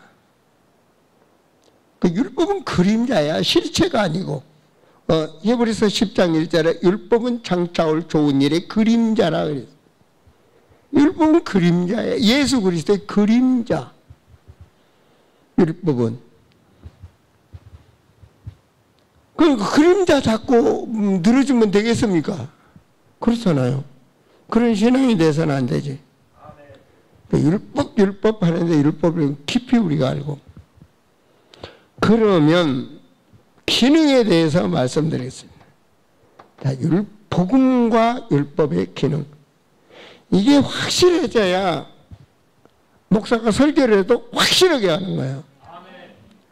율법은 그림자야. 실체가 아니고. 히브리서 10장 1절에 율법은 장차올 좋은 일의 그림자라 그랬어요. 율법은 그림자예요. 예수 그리스도의 그림자. 율법은. 그 그림자 잡고 늘어지면 되겠습니까? 그렇잖아요. 그런 신앙이 돼서는 안 되지. 율법 하는데 율법을 깊이 우리가 알고. 그러면 기능에 대해서 말씀드리겠습니다. 복음과 율법의 기능. 이게 확실해져야 목사가 설교를 해도 확실하게 하는 거예요.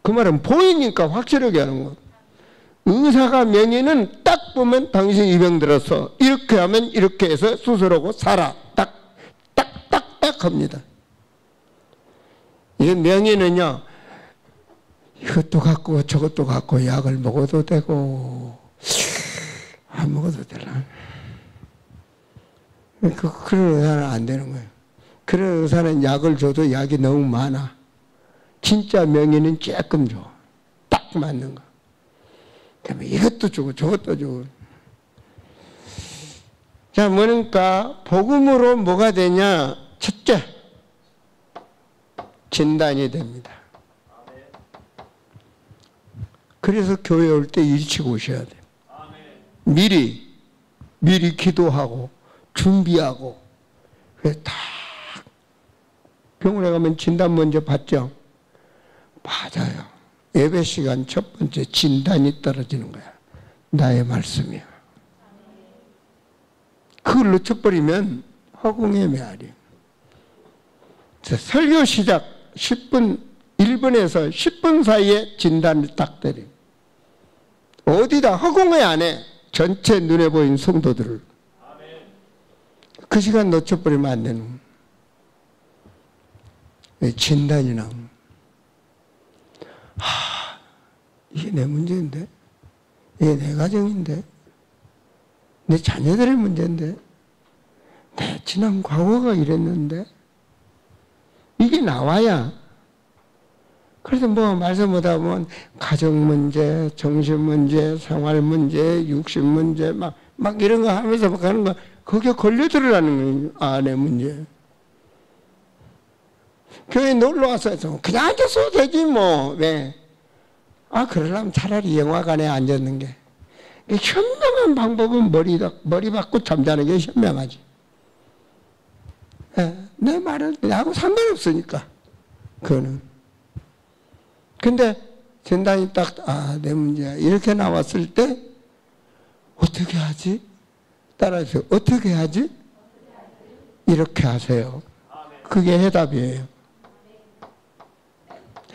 그 말은 보이니까 확실하게 하는 거예요. 의사가 명의는 딱 보면 당신 이 병 들었어. 이렇게 하면 이렇게 해서 수술하고 살아. 딱 합니다. 이 명의는요, 이것도 갖고 저것도 갖고 약을 먹어도 되고 안 먹어도 되나? 그런 의사는 안 되는 거예요. 그런 의사는 약을 줘도 약이 너무 많아. 진짜 명의는 조금 줘. 딱 맞는 거. 그러면 이것도 주고 저것도 주고. 자, 뭐니까 복음으로 뭐가 되냐? 첫째, 진단이 됩니다. 그래서 교회 올 때 일찍 오셔야 돼요. 미리 기도하고 준비하고. 그래서 다 병원에 가면 진단 먼저 받죠. 맞아요. 예배 시간 첫 번째 진단이 떨어지는 거야. 나의 말씀이야. 그걸 놓쳐버리면 허공의 메아리. 설교 시작 10분, 1분에서 10분 사이에 진단을 딱 때려. 어디다 허공의 안에 전체 눈에 보이는 성도들을. 그 시간 놓쳐버리면 안 되는 거예요. 진단이 나오는. 이게 내 문제인데, 이게 내 가정인데, 내 자녀들의 문제인데, 내 지난 과거가 이랬는데, 이게 나와야. 그래서 뭐 말씀보다 보면 가정 문제, 정신 문제, 생활 문제, 육신 문제 막 이런 거 하면서 막 하는 거, 거기에 걸려들으라는 거예요. 아, 내 문제. 교회 놀러 와서 그냥 앉아서 되지 뭐. 왜? 그러려면 차라리 영화관에 앉았는 게. 현명한 방법은 머리 받고 잠자는 게 현명하지. 내 말은 나하고 상관없으니까. 그거는. 근데 진단이 딱, 내 문제야. 이렇게 나왔을 때, 어떻게 하지? 따라서, 어떻게 하지? 이렇게 하세요. 그게 해답이에요.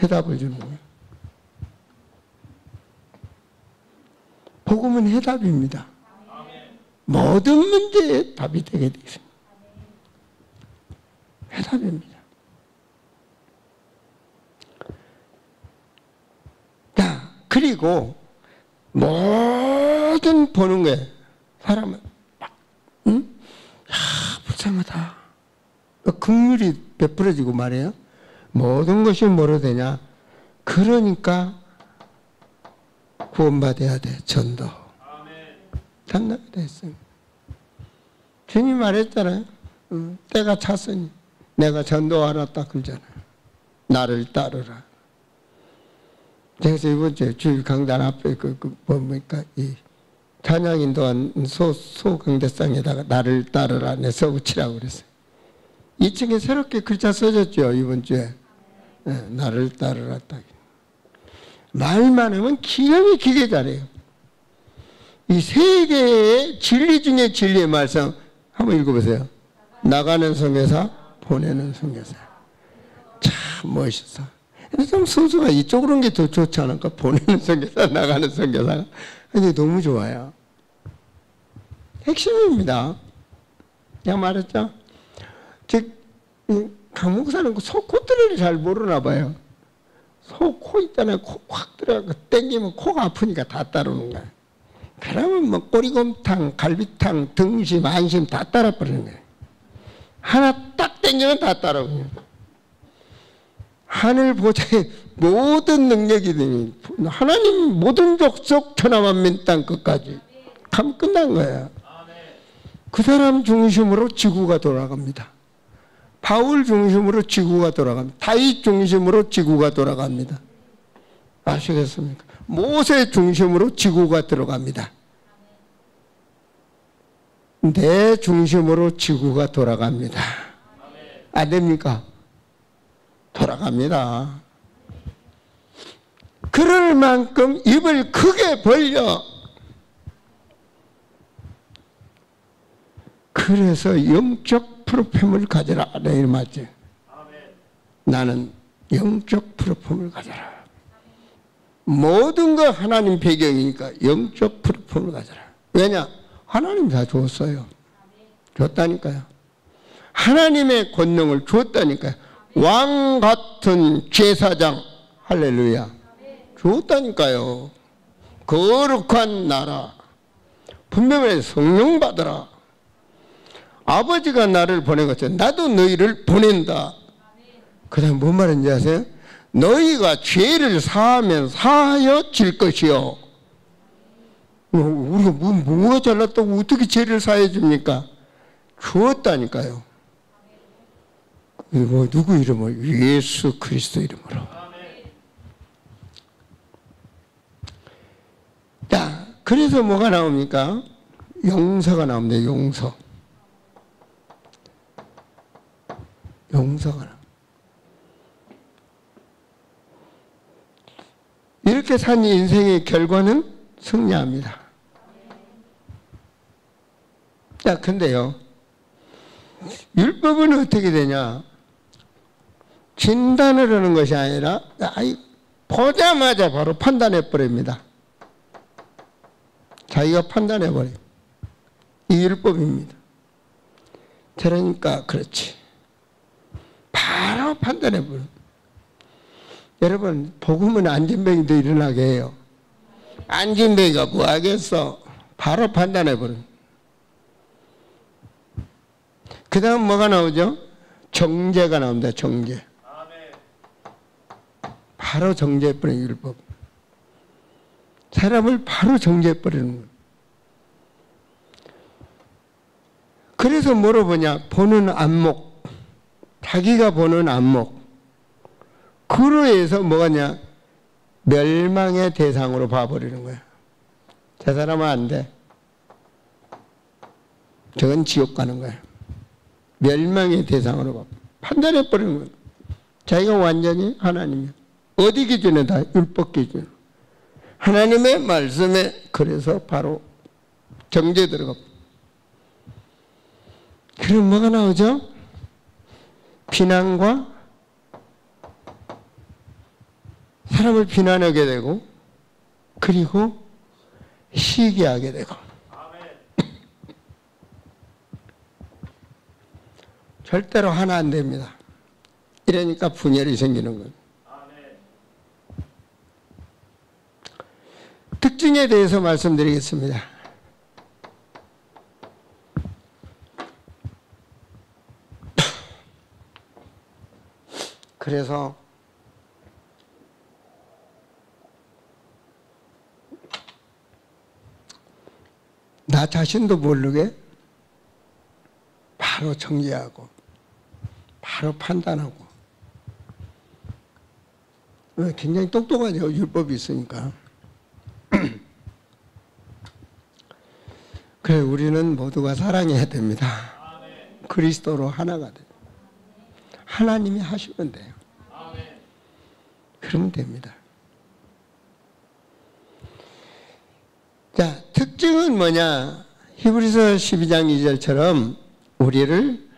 해답을 주는 거예요. 복음은 해답입니다. 모든 문제에 답이 되게 되어 있습니다. 해답입니다. 자, 그리고 모든 보는 거예요. 사람은 불쌍하다. 긍휼이 베풀어지고 말이에요. 모든 것이 뭐로 되냐? 그러니까 구원받아야 돼. 전도. 전도가 됐어요. 주님이 말했잖아요. 때가 찼으니 내가 전도하러 딱 그러잖아요. 나를 따르라. 그래서 이번 주에 주일 강단 앞에 뭡니까? 이 찬양인도한 소강대상에다가 나를 따르라 내 써붙이라고 그랬어요. 2층에 새롭게 글자 써졌죠. 이번 주에. 나를 따르라 딱. 말만 하면 기가 막히게 잘해요. 이 세 개의 진리 중에 진리의 말씀 한번 읽어보세요. 나가는 선교사, 보내는 선교사. 참 멋있어. 좀 순수가 이쪽으로 온 게 더 좋지 않을까? 보내는 선교사, 나가는 선교사가. 근데 너무 좋아요. 핵심입니다. 내가 말했죠? 즉, 강 목사는 소 코트를 잘 모르나 봐요. 소 코 있잖아요. 코 확 들어가고 땡기면 코가 아프니까 다 따르는 거야. 그러면 뭐 꼬리곰탕, 갈비탕, 등심, 안심 다 따라버리는 거예요. 하나 딱 땡기면 다 따라오거든요. 하늘 보좌의 모든 능력이 되니 하나님 모든 족속 천하만민 땅 끝까지 가면 끝난 거예요. 그 사람 중심으로 지구가 돌아갑니다. 바울 중심으로 지구가 돌아갑니다. 다윗 중심으로 지구가 돌아갑니다. 아시겠습니까? 모세 중심으로 지구가 들어갑니다. 내 중심으로 지구가 돌아갑니다. 안 됩니까? 돌아갑니다. 그럴 만큼 입을 크게 벌려 그래서 영적 프로폼을 가져라. 내 맞지? 나는 영적 프로폼을 가져라. 모든 거 하나님 배경이니까 영적 프로폼을 가져라. 왜냐? 하나님 다 줬어요. 줬다니까요. 하나님의 권능을 줬다니까요. 왕 같은 제사장, 할렐루야. 줬다니까요. 거룩한 나라. 분명히 성령 받으라. 아버지가 나를 보내겠죠. 나도 너희를 보낸다. 그 다음에 뭔 말인지 아세요? 너희가 죄를 사하면 사하여 질 것이요. 우리가 뭐가 잘났다고 어떻게 죄를 사해 줍니까? 주었다니까요. 뭐 누구 이름으로? 예수 그리스도 이름으로. 자, 그래서 뭐가 나옵니까? 용서가 나옵니다. 용서. 용서가 나옵니다. 이렇게 산 인생의 결과는 승리합니다. 자, 근데요, 율법은 어떻게 되냐? 진단을 하는 것이 아니라, 보자마자 바로 판단해 버립니다. 자기가 판단해 버려요. 이 율법입니다. 그러니까 그렇지. 바로 판단해 버려요. 여러분, 복음은 안진뱅이도 일어나게 해요. 안진뱅이가 뭐 하겠어? 바로 판단해 버려요. 그 다음 뭐가 나오죠? 정죄가 나옵니다. 정죄. 바로 정죄해버리는 율법. 사람을 바로 정죄해버리는 거예요. 그래서 뭐로 보냐? 보는 안목. 자기가 보는 안목. 그로 해서 뭐가냐? 멸망의 대상으로 봐버리는 거야. 저 사람은 안 돼. 저건 지옥 가는 거야. 멸망의 대상으로 봐. 판단해버리는 거야. 자기가 완전히 하나님이야. 어디 기준에 다? 율법 기준. 하나님의 말씀에 그래서 바로 정죄 들어가. 그럼 뭐가 나오죠? 비난과 사람을 비난하게 되고 그리고 시기하게 되고 절대로 하나 안 됩니다. 이러니까 분열이 생기는 거예요. 특징에 대해서 말씀드리겠습니다. 그래서 나 자신도 모르게 바로 정죄하고 바로 판단하고 굉장히 똑똑하죠. 율법이 있으니까. 그래 우리는 모두가 사랑해야 됩니다. 그리스도로 하나가 돼요. 하나님이 하시면 돼요. 그러면 됩니다. 자, 특징은 뭐냐? 히브리서 12장 2절처럼 우리를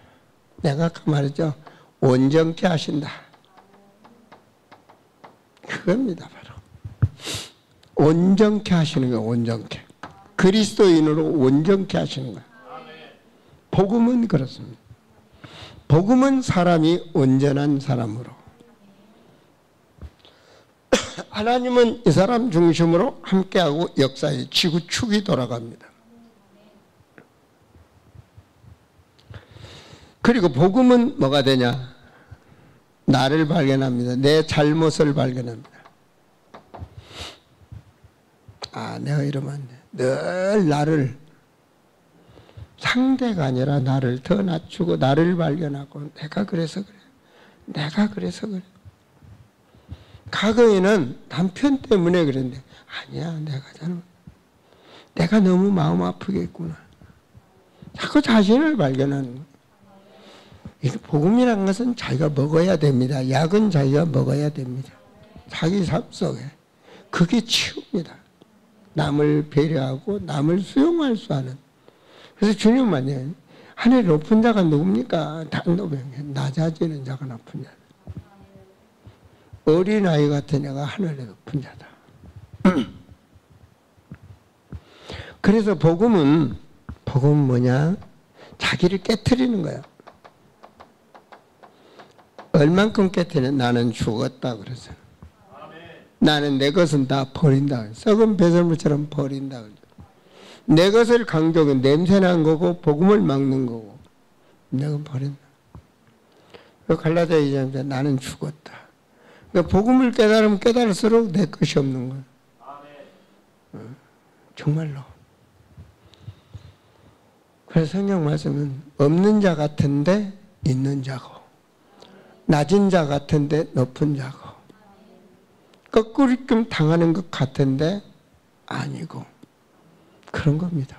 내가 아까 말했죠. 온전케 하신다. 그겁니다. 바로. 온전케 하시는 거예요. 온전케. 그리스도인으로 온전케 하시는 거예요. 복음은 그렇습니다. 복음은 사람이 온전한 사람으로. 하나님은 이 사람 중심으로 함께하고 역사의 지구축이 돌아갑니다. 그리고 복음은 뭐가 되냐? 나를 발견합니다. 내 잘못을 발견합니다. 아, 내가 이러면 안 돼. 늘 나를 상대가 아니라 나를 더 낮추고 나를 발견하고 내가 그래서 그래. 내가 그래서 그래. 과거에는 남편 때문에 그랬는데 아니야 내가 잘못. 내가 너무 마음 아프게 했구나. 자꾸 자신을 발견하는 거예요. 복음이라는 것은 자기가 먹어야 됩니다. 약은 자기가 먹어야 됩니다. 자기 삶 속에. 그게 치유입니다. 남을 배려하고 남을 수용할 수 하는. 그래서 주님만요. 하늘 높은 자가 누굽니까? 낮아지는 자가 높은 자. 어린아이 같은 애가 하늘에 높은 자다. 그래서 복음은 뭐냐? 자기를 깨트리는 거야. 얼만큼 깨트려? 나는 죽었다 그래서. 나는 내 것은 다 버린다. 썩은 배설물처럼 버린다. 내 것을 강조하고 냄새난 거고 복음을 막는 거고 내가 버린다. 갈라디아 2장에 나는 죽었다. 그러니까 복음을 깨달으면 깨달을수록 내 것이 없는 거야. 정말로. 그래서 성경 말씀은 없는 자 같은데 있는 자고 낮은 자 같은데 높은 자고 거꾸리끔 당하는 것 같은데 아니고 그런 겁니다.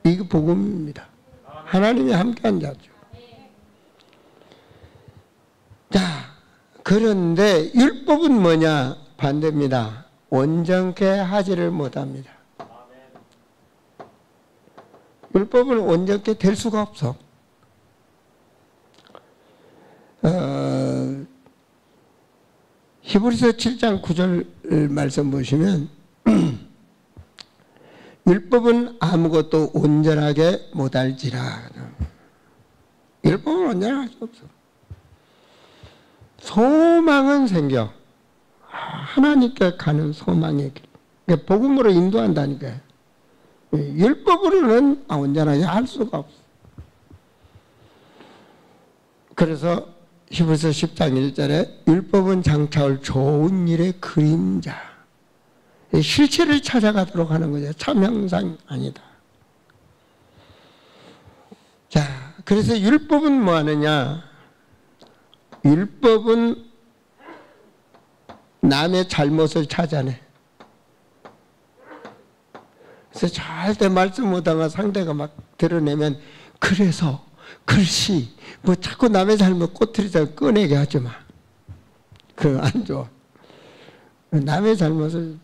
이게 복음입니다. 하나님이 함께한 자죠. 자, 그런데 율법은 뭐냐? 반대입니다. 온전케 하지를 못합니다. 율법은 온전케 될 수가 없어. 히브리서 7장 9절 말씀 보시면 율법은 아무것도 온전하게 못할지라. 율법은 온전할 수 없어. 소망은 생겨. 하나님께 가는 소망의 길. 그러니까 복음으로 인도한다니까요. 율법으로는 온전하게 할 수가 없어. 그래서 히브리서 10장 1절에 율법은 장차 좋은 일의 그림자. 실체를 찾아가도록 하는 거죠. 참 형상 아니다. 자, 그래서 율법은 뭐 하느냐? 율법은 남의 잘못을 찾아내. 그래서 절대 말씀 못하면 상대가 막 드러내면 그래서 글씨 뭐 자꾸 남의 잘못 꼬투리를 꺼내게 하지 마. 그거 안 좋아. 남의 잘못을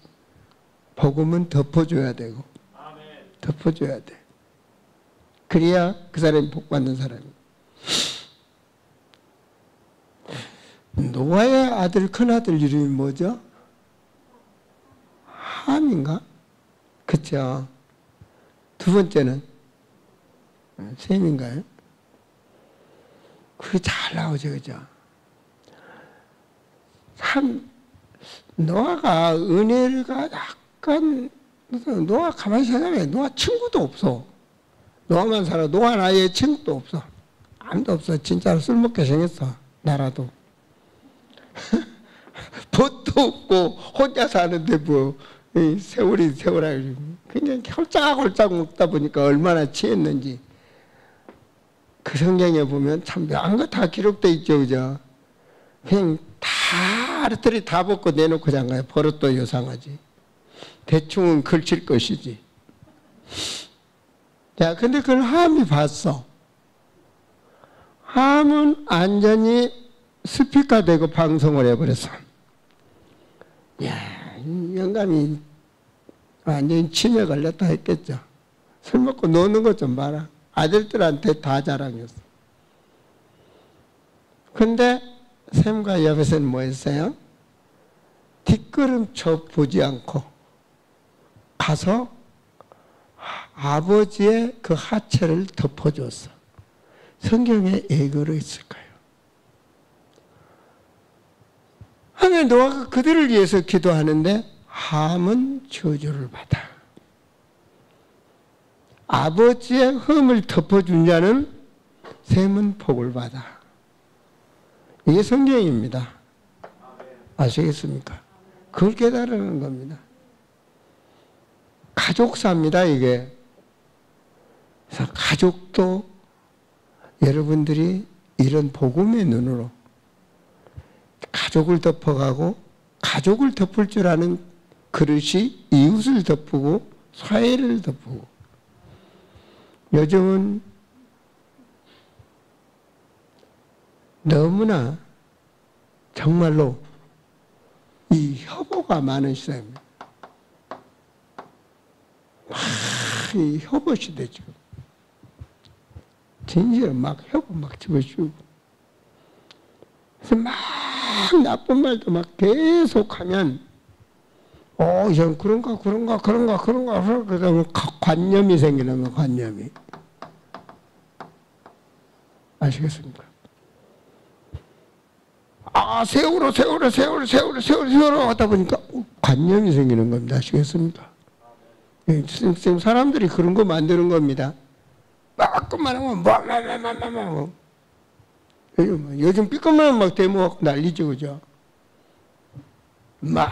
복음은 덮어줘야 되고 덮어줘야 돼. 그래야 그 사람이 복받는 사람이야. 노아의 아들 큰아들 이름이 뭐죠? 함인가? 그쵸. 두 번째는 셈인가요? 그게 잘 나오죠, 그죠? 참 노아가 은혜가 약간 노아 가만히 생각해. 노아 친구도 없어. 노아만 살아. 노아 나이에 친구도 없어. 아무도 없어. 진짜로 술 먹게 생겼어. 나라도. 벗도 없고 혼자 사는데 뭐 세월이 세월아 그냥 홀짝홀짝 먹다 보니까 얼마나 취했는지 그 성경에 보면 참 묘한 거 다 기록돼 있죠, 그죠? 그냥 다 아르터리 다 벗고 내놓고 장가요. 버릇도 요상하지. 대충은 걸칠 것이지. 자, 근데 그걸 함이 봤어. 함은 완전히 스피커되고 방송을 해버렸어. 야, 영감이 완전히 치매 걸렸다 했겠죠. 술 먹고 노는 것 좀 봐라. 아들들한테 다 자랑했어. 근데 샘과 야벳은 뭐 했어요? 뒷걸음쳐 보지 않고 가서 아버지의 그 하체를 덮어줬어. 성경에 예거로 있을까요? 하늘 노아가 그들을 위해서 기도하는데 함은 저주를 받아. 아버지의 흠을 덮어준 자는 셈은 복을 받아. 이게 성경입니다. 아시겠습니까? 그걸 깨달으는 겁니다. 가족사입니다, 이게. 그래서 가족도 여러분들이 이런 복음의 눈으로 가족을 덮어가고 가족을 덮을 줄 아는 그릇이 이웃을 덮고 사회를 덮고 요즘은 너무나 정말로 이 혐오가 많은 시대입니다. 이 혐오 시대 지금. 진실을 막 혀고 막 집어주고. 그래서 막 나쁜 말도 막 계속하면 이건 그런가 그러다 관념이 생기는 거, 관념이. 아시겠습니까? 세월호 하다 보니까 관념이 생기는 겁니다. 아시겠습니까? 지금 사람들이 그런 거 만드는 겁니다. 막 끝만하면 뭐. 요즘 삐끗만 막 대모하고 난리죠, 그죠? 막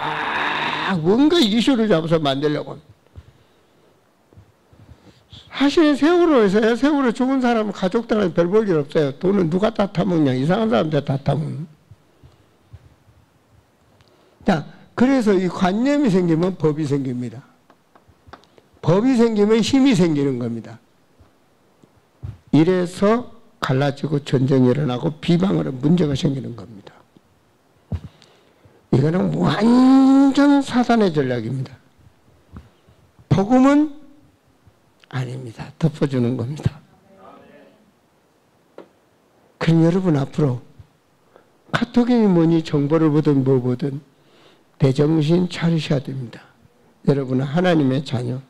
뭔가 이슈를 잡아서 만들려고. 사실 세월호에서요, 세월호 죽은 사람은 가족들한테 별 볼 일 없어요. 돈은 누가 다 타먹냐? 이상한 사람들 다 타먹는. 자, 그래서 이 관념이 생기면 법이 생깁니다. 법이 생기면 힘이 생기는 겁니다. 이래서 갈라지고 전쟁이 일어나고 비방으로 문제가 생기는 겁니다. 이거는 완전 사단의 전략입니다. 복음은 아닙니다. 덮어주는 겁니다. 그럼 여러분 앞으로 카톡이니 뭐니 정보를 보든 뭐 보든 대정신 차리셔야 됩니다. 여러분은 하나님의 자녀.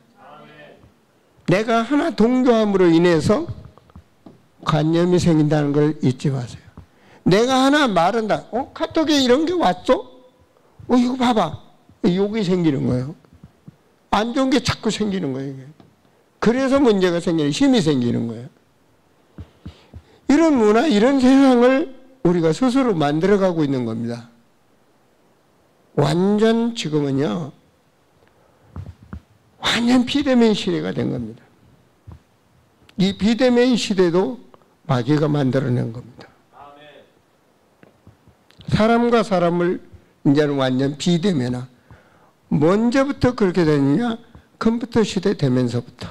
내가 하나 동조함으로 인해서 관념이 생긴다는 걸 잊지 마세요. 내가 하나 말한다. 카톡에 이런 게 왔어? 이거 봐봐. 욕이 생기는 거예요. 안 좋은 게 자꾸 생기는 거예요. 이게. 그래서 문제가 생기는, 힘이 생기는 거예요. 이런 문화, 이런 세상을 우리가 스스로 만들어가고 있는 겁니다. 완전 지금은요, 완전 비대면 시대가 된 겁니다. 이 비대면 시대도 마귀가 만들어낸 겁니다. 사람과 사람을 이제는 완전 비대면화. 먼저부터 그렇게 됐느냐? 컴퓨터 시대 되면서부터.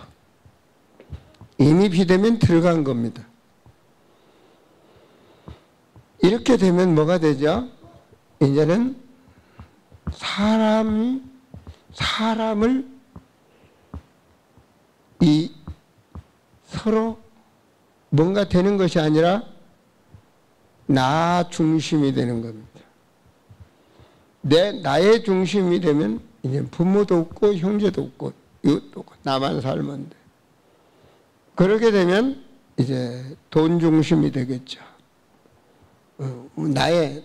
이미 비대면 들어간 겁니다. 이렇게 되면 뭐가 되죠? 이제는 사람을 서로 뭔가 되는 것이 아니라 나 중심이 되는 겁니다. 나의 중심이 되면 이제 부모도 없고 형제도 없고 이웃도 없고 나만 살면 돼. 그렇게 되면 이제 돈 중심이 되겠죠.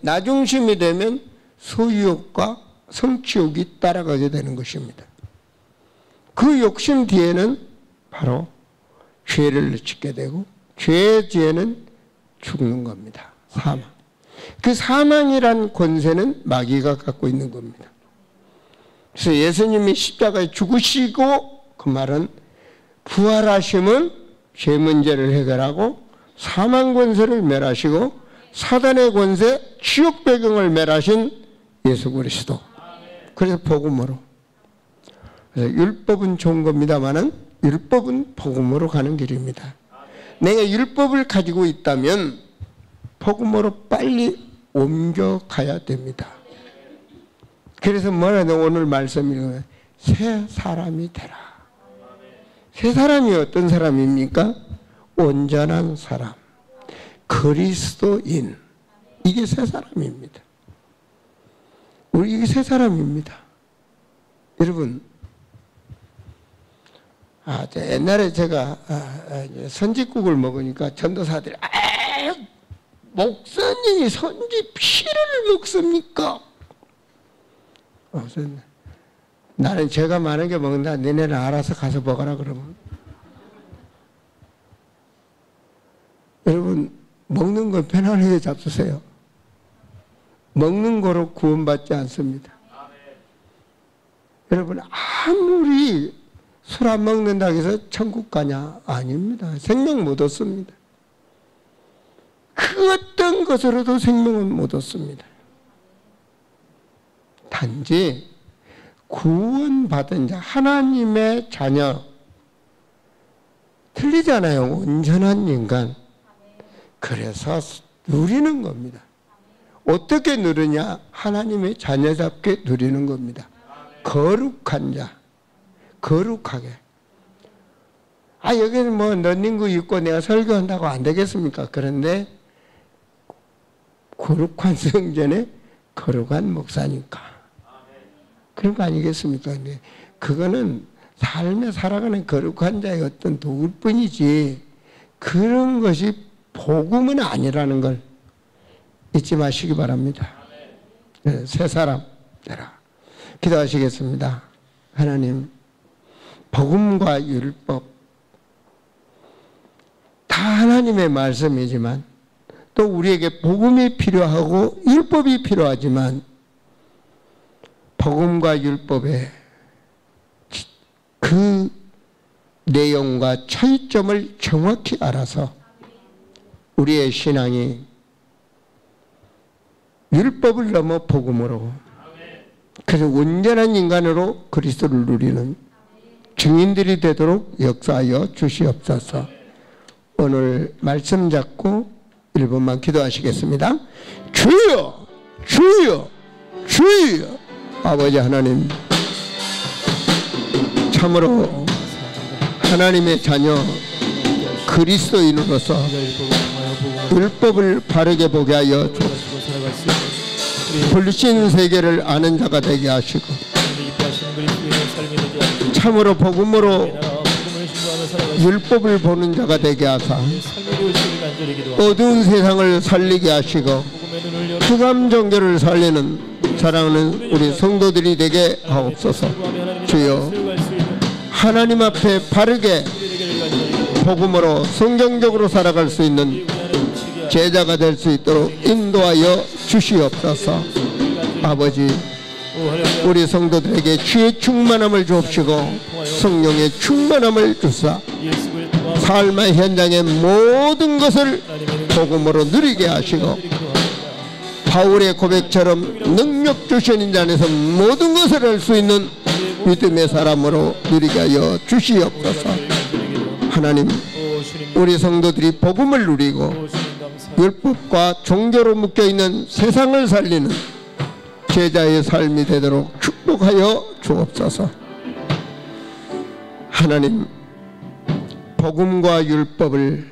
나 중심이 되면 소유욕과 성취욕이 따라가게 되는 것입니다. 그 욕심 뒤에는 바로 죄를 짓게 되고 죄의 뒤에는 죽는 겁니다. 사망. 그 사망이란 권세는 마귀가 갖고 있는 겁니다. 그래서 예수님이 십자가에 죽으시고 그 말은 부활하심은 죄 문제를 해결하고 사망 권세를 멸하시고 사단의 권세, 지옥 배경을 멸하신 예수 그리스도. 그래서 복음으로. 그래서 율법은 좋은 겁니다만은 율법은 복음으로 가는 길입니다. 내가 율법을 가지고 있다면 복음으로 빨리 옮겨가야 됩니다. 그래서 뭐라도 오늘 말씀이 새 사람이 되라. 새 사람이 어떤 사람입니까? 온전한 사람. 그리스도인. 이게 새 사람입니다. 이게 새 사람입니다. 여러분, 옛날에 제가 선지국을 먹으니까 전도사들이 목사님이 선지 피를 먹습니까? 나는 죄가 많은 게 먹는다. 너네는 알아서 가서 먹어라 그러면. 여러분, 먹는 건 편안하게 잡수세요. 먹는 거로 구원받지 않습니다. 여러분, 아무리 술 안 먹는다고 해서 천국 가냐? 아닙니다. 생명 못 얻습니다. 그 어떤 것으로도 생명은 못 얻습니다. 단지 구원받은 자, 하나님의 자녀, 틀리잖아요. 온전한 인간. 그래서 누리는 겁니다. 어떻게 누리냐? 하나님의 자녀답게 누리는 겁니다. 거룩한 자, 거룩하게. 여기는 뭐 런닝구 입고 내가 설교한다고 안 되겠습니까? 그런데 거룩한 성전에 거룩한 목사니까. 그런 거 아니겠습니까? 근데 그거는 삶에 살아가는 거룩한 자의 어떤 도구뿐이지 그런 것이 복음은 아니라는 걸 잊지 마시기 바랍니다. 네, 세 사람 기도하시겠습니다. 하나님, 복음과 율법 다 하나님의 말씀이지만 또 우리에게 복음이 필요하고 율법이 필요하지만 복음과 율법의 그 내용과 차이점을 정확히 알아서 우리의 신앙이 율법을 넘어 복음으로, 그래서 온전한 인간으로 그리스도를 누리는 증인들이 되도록 역사하여 주시옵소서. 오늘 말씀 잡고 1분만 기도하시겠습니다. 주여, 주여, 주여. 아버지 하나님, 참으로 하나님의 자녀 그리스도인으로서 율법을 바르게 보게 하여 주옵소서. 불신 세계를 아는 자가 되게 하시고 참으로 복음으로 율법을 보는 자가 되게 하사 어두운 세상을 살리게 하시고 흑암 종교를 살리는 사랑하는 우리 성도들이 되게 하옵소서. 주여, 하나님 앞에 바르게 복음으로 성경적으로 살아갈 수 있는 제자가 될 수 있도록 인도하여 주시옵소서. 아버지, 우리 성도들에게 주의 충만함을 주옵시고 성령의 충만함을 주사 삶의 현장의 모든 것을 복음으로 누리게 하시고 바울의 고백처럼 능력 주시는 자 안에서 모든 것을 할 수 있는 믿음의 사람으로 누리게 하여 주시옵소서. 하나님, 우리 성도들이 복음을 누리고 율법과 종교로 묶여있는 세상을 살리는 제자의 삶이 되도록 축복하여 주옵소서. 하나님, 복음과 율법을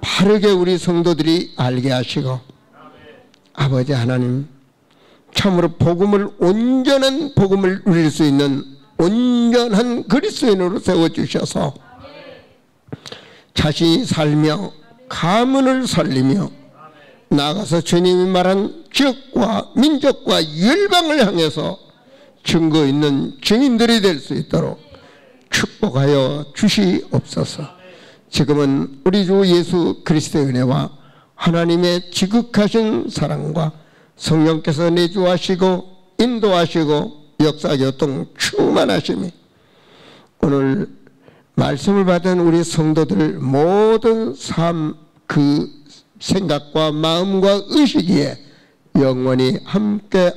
바르게 우리 성도들이 알게 하시고 아버지 하나님, 참으로 복음을 온전한 복음을 누릴 수 있는 온전한 그리스도인으로 세워주셔서 자신이 살며 가문을 살리며 나아가서 주님이 말한 지역과 민족과 열방을 향해서 증거 있는 증인들이 될 수 있도록 축복하여 주시옵소서. 지금은 우리 주 예수 그리스도의 은혜와 하나님의 지극하신 사랑과 성령께서 내주하시고 인도하시고 역사교통 충만하심이 오늘 말씀을 받은 우리 성도들 모든 삶 그 생각과 마음과 의식 위에 영원히 함께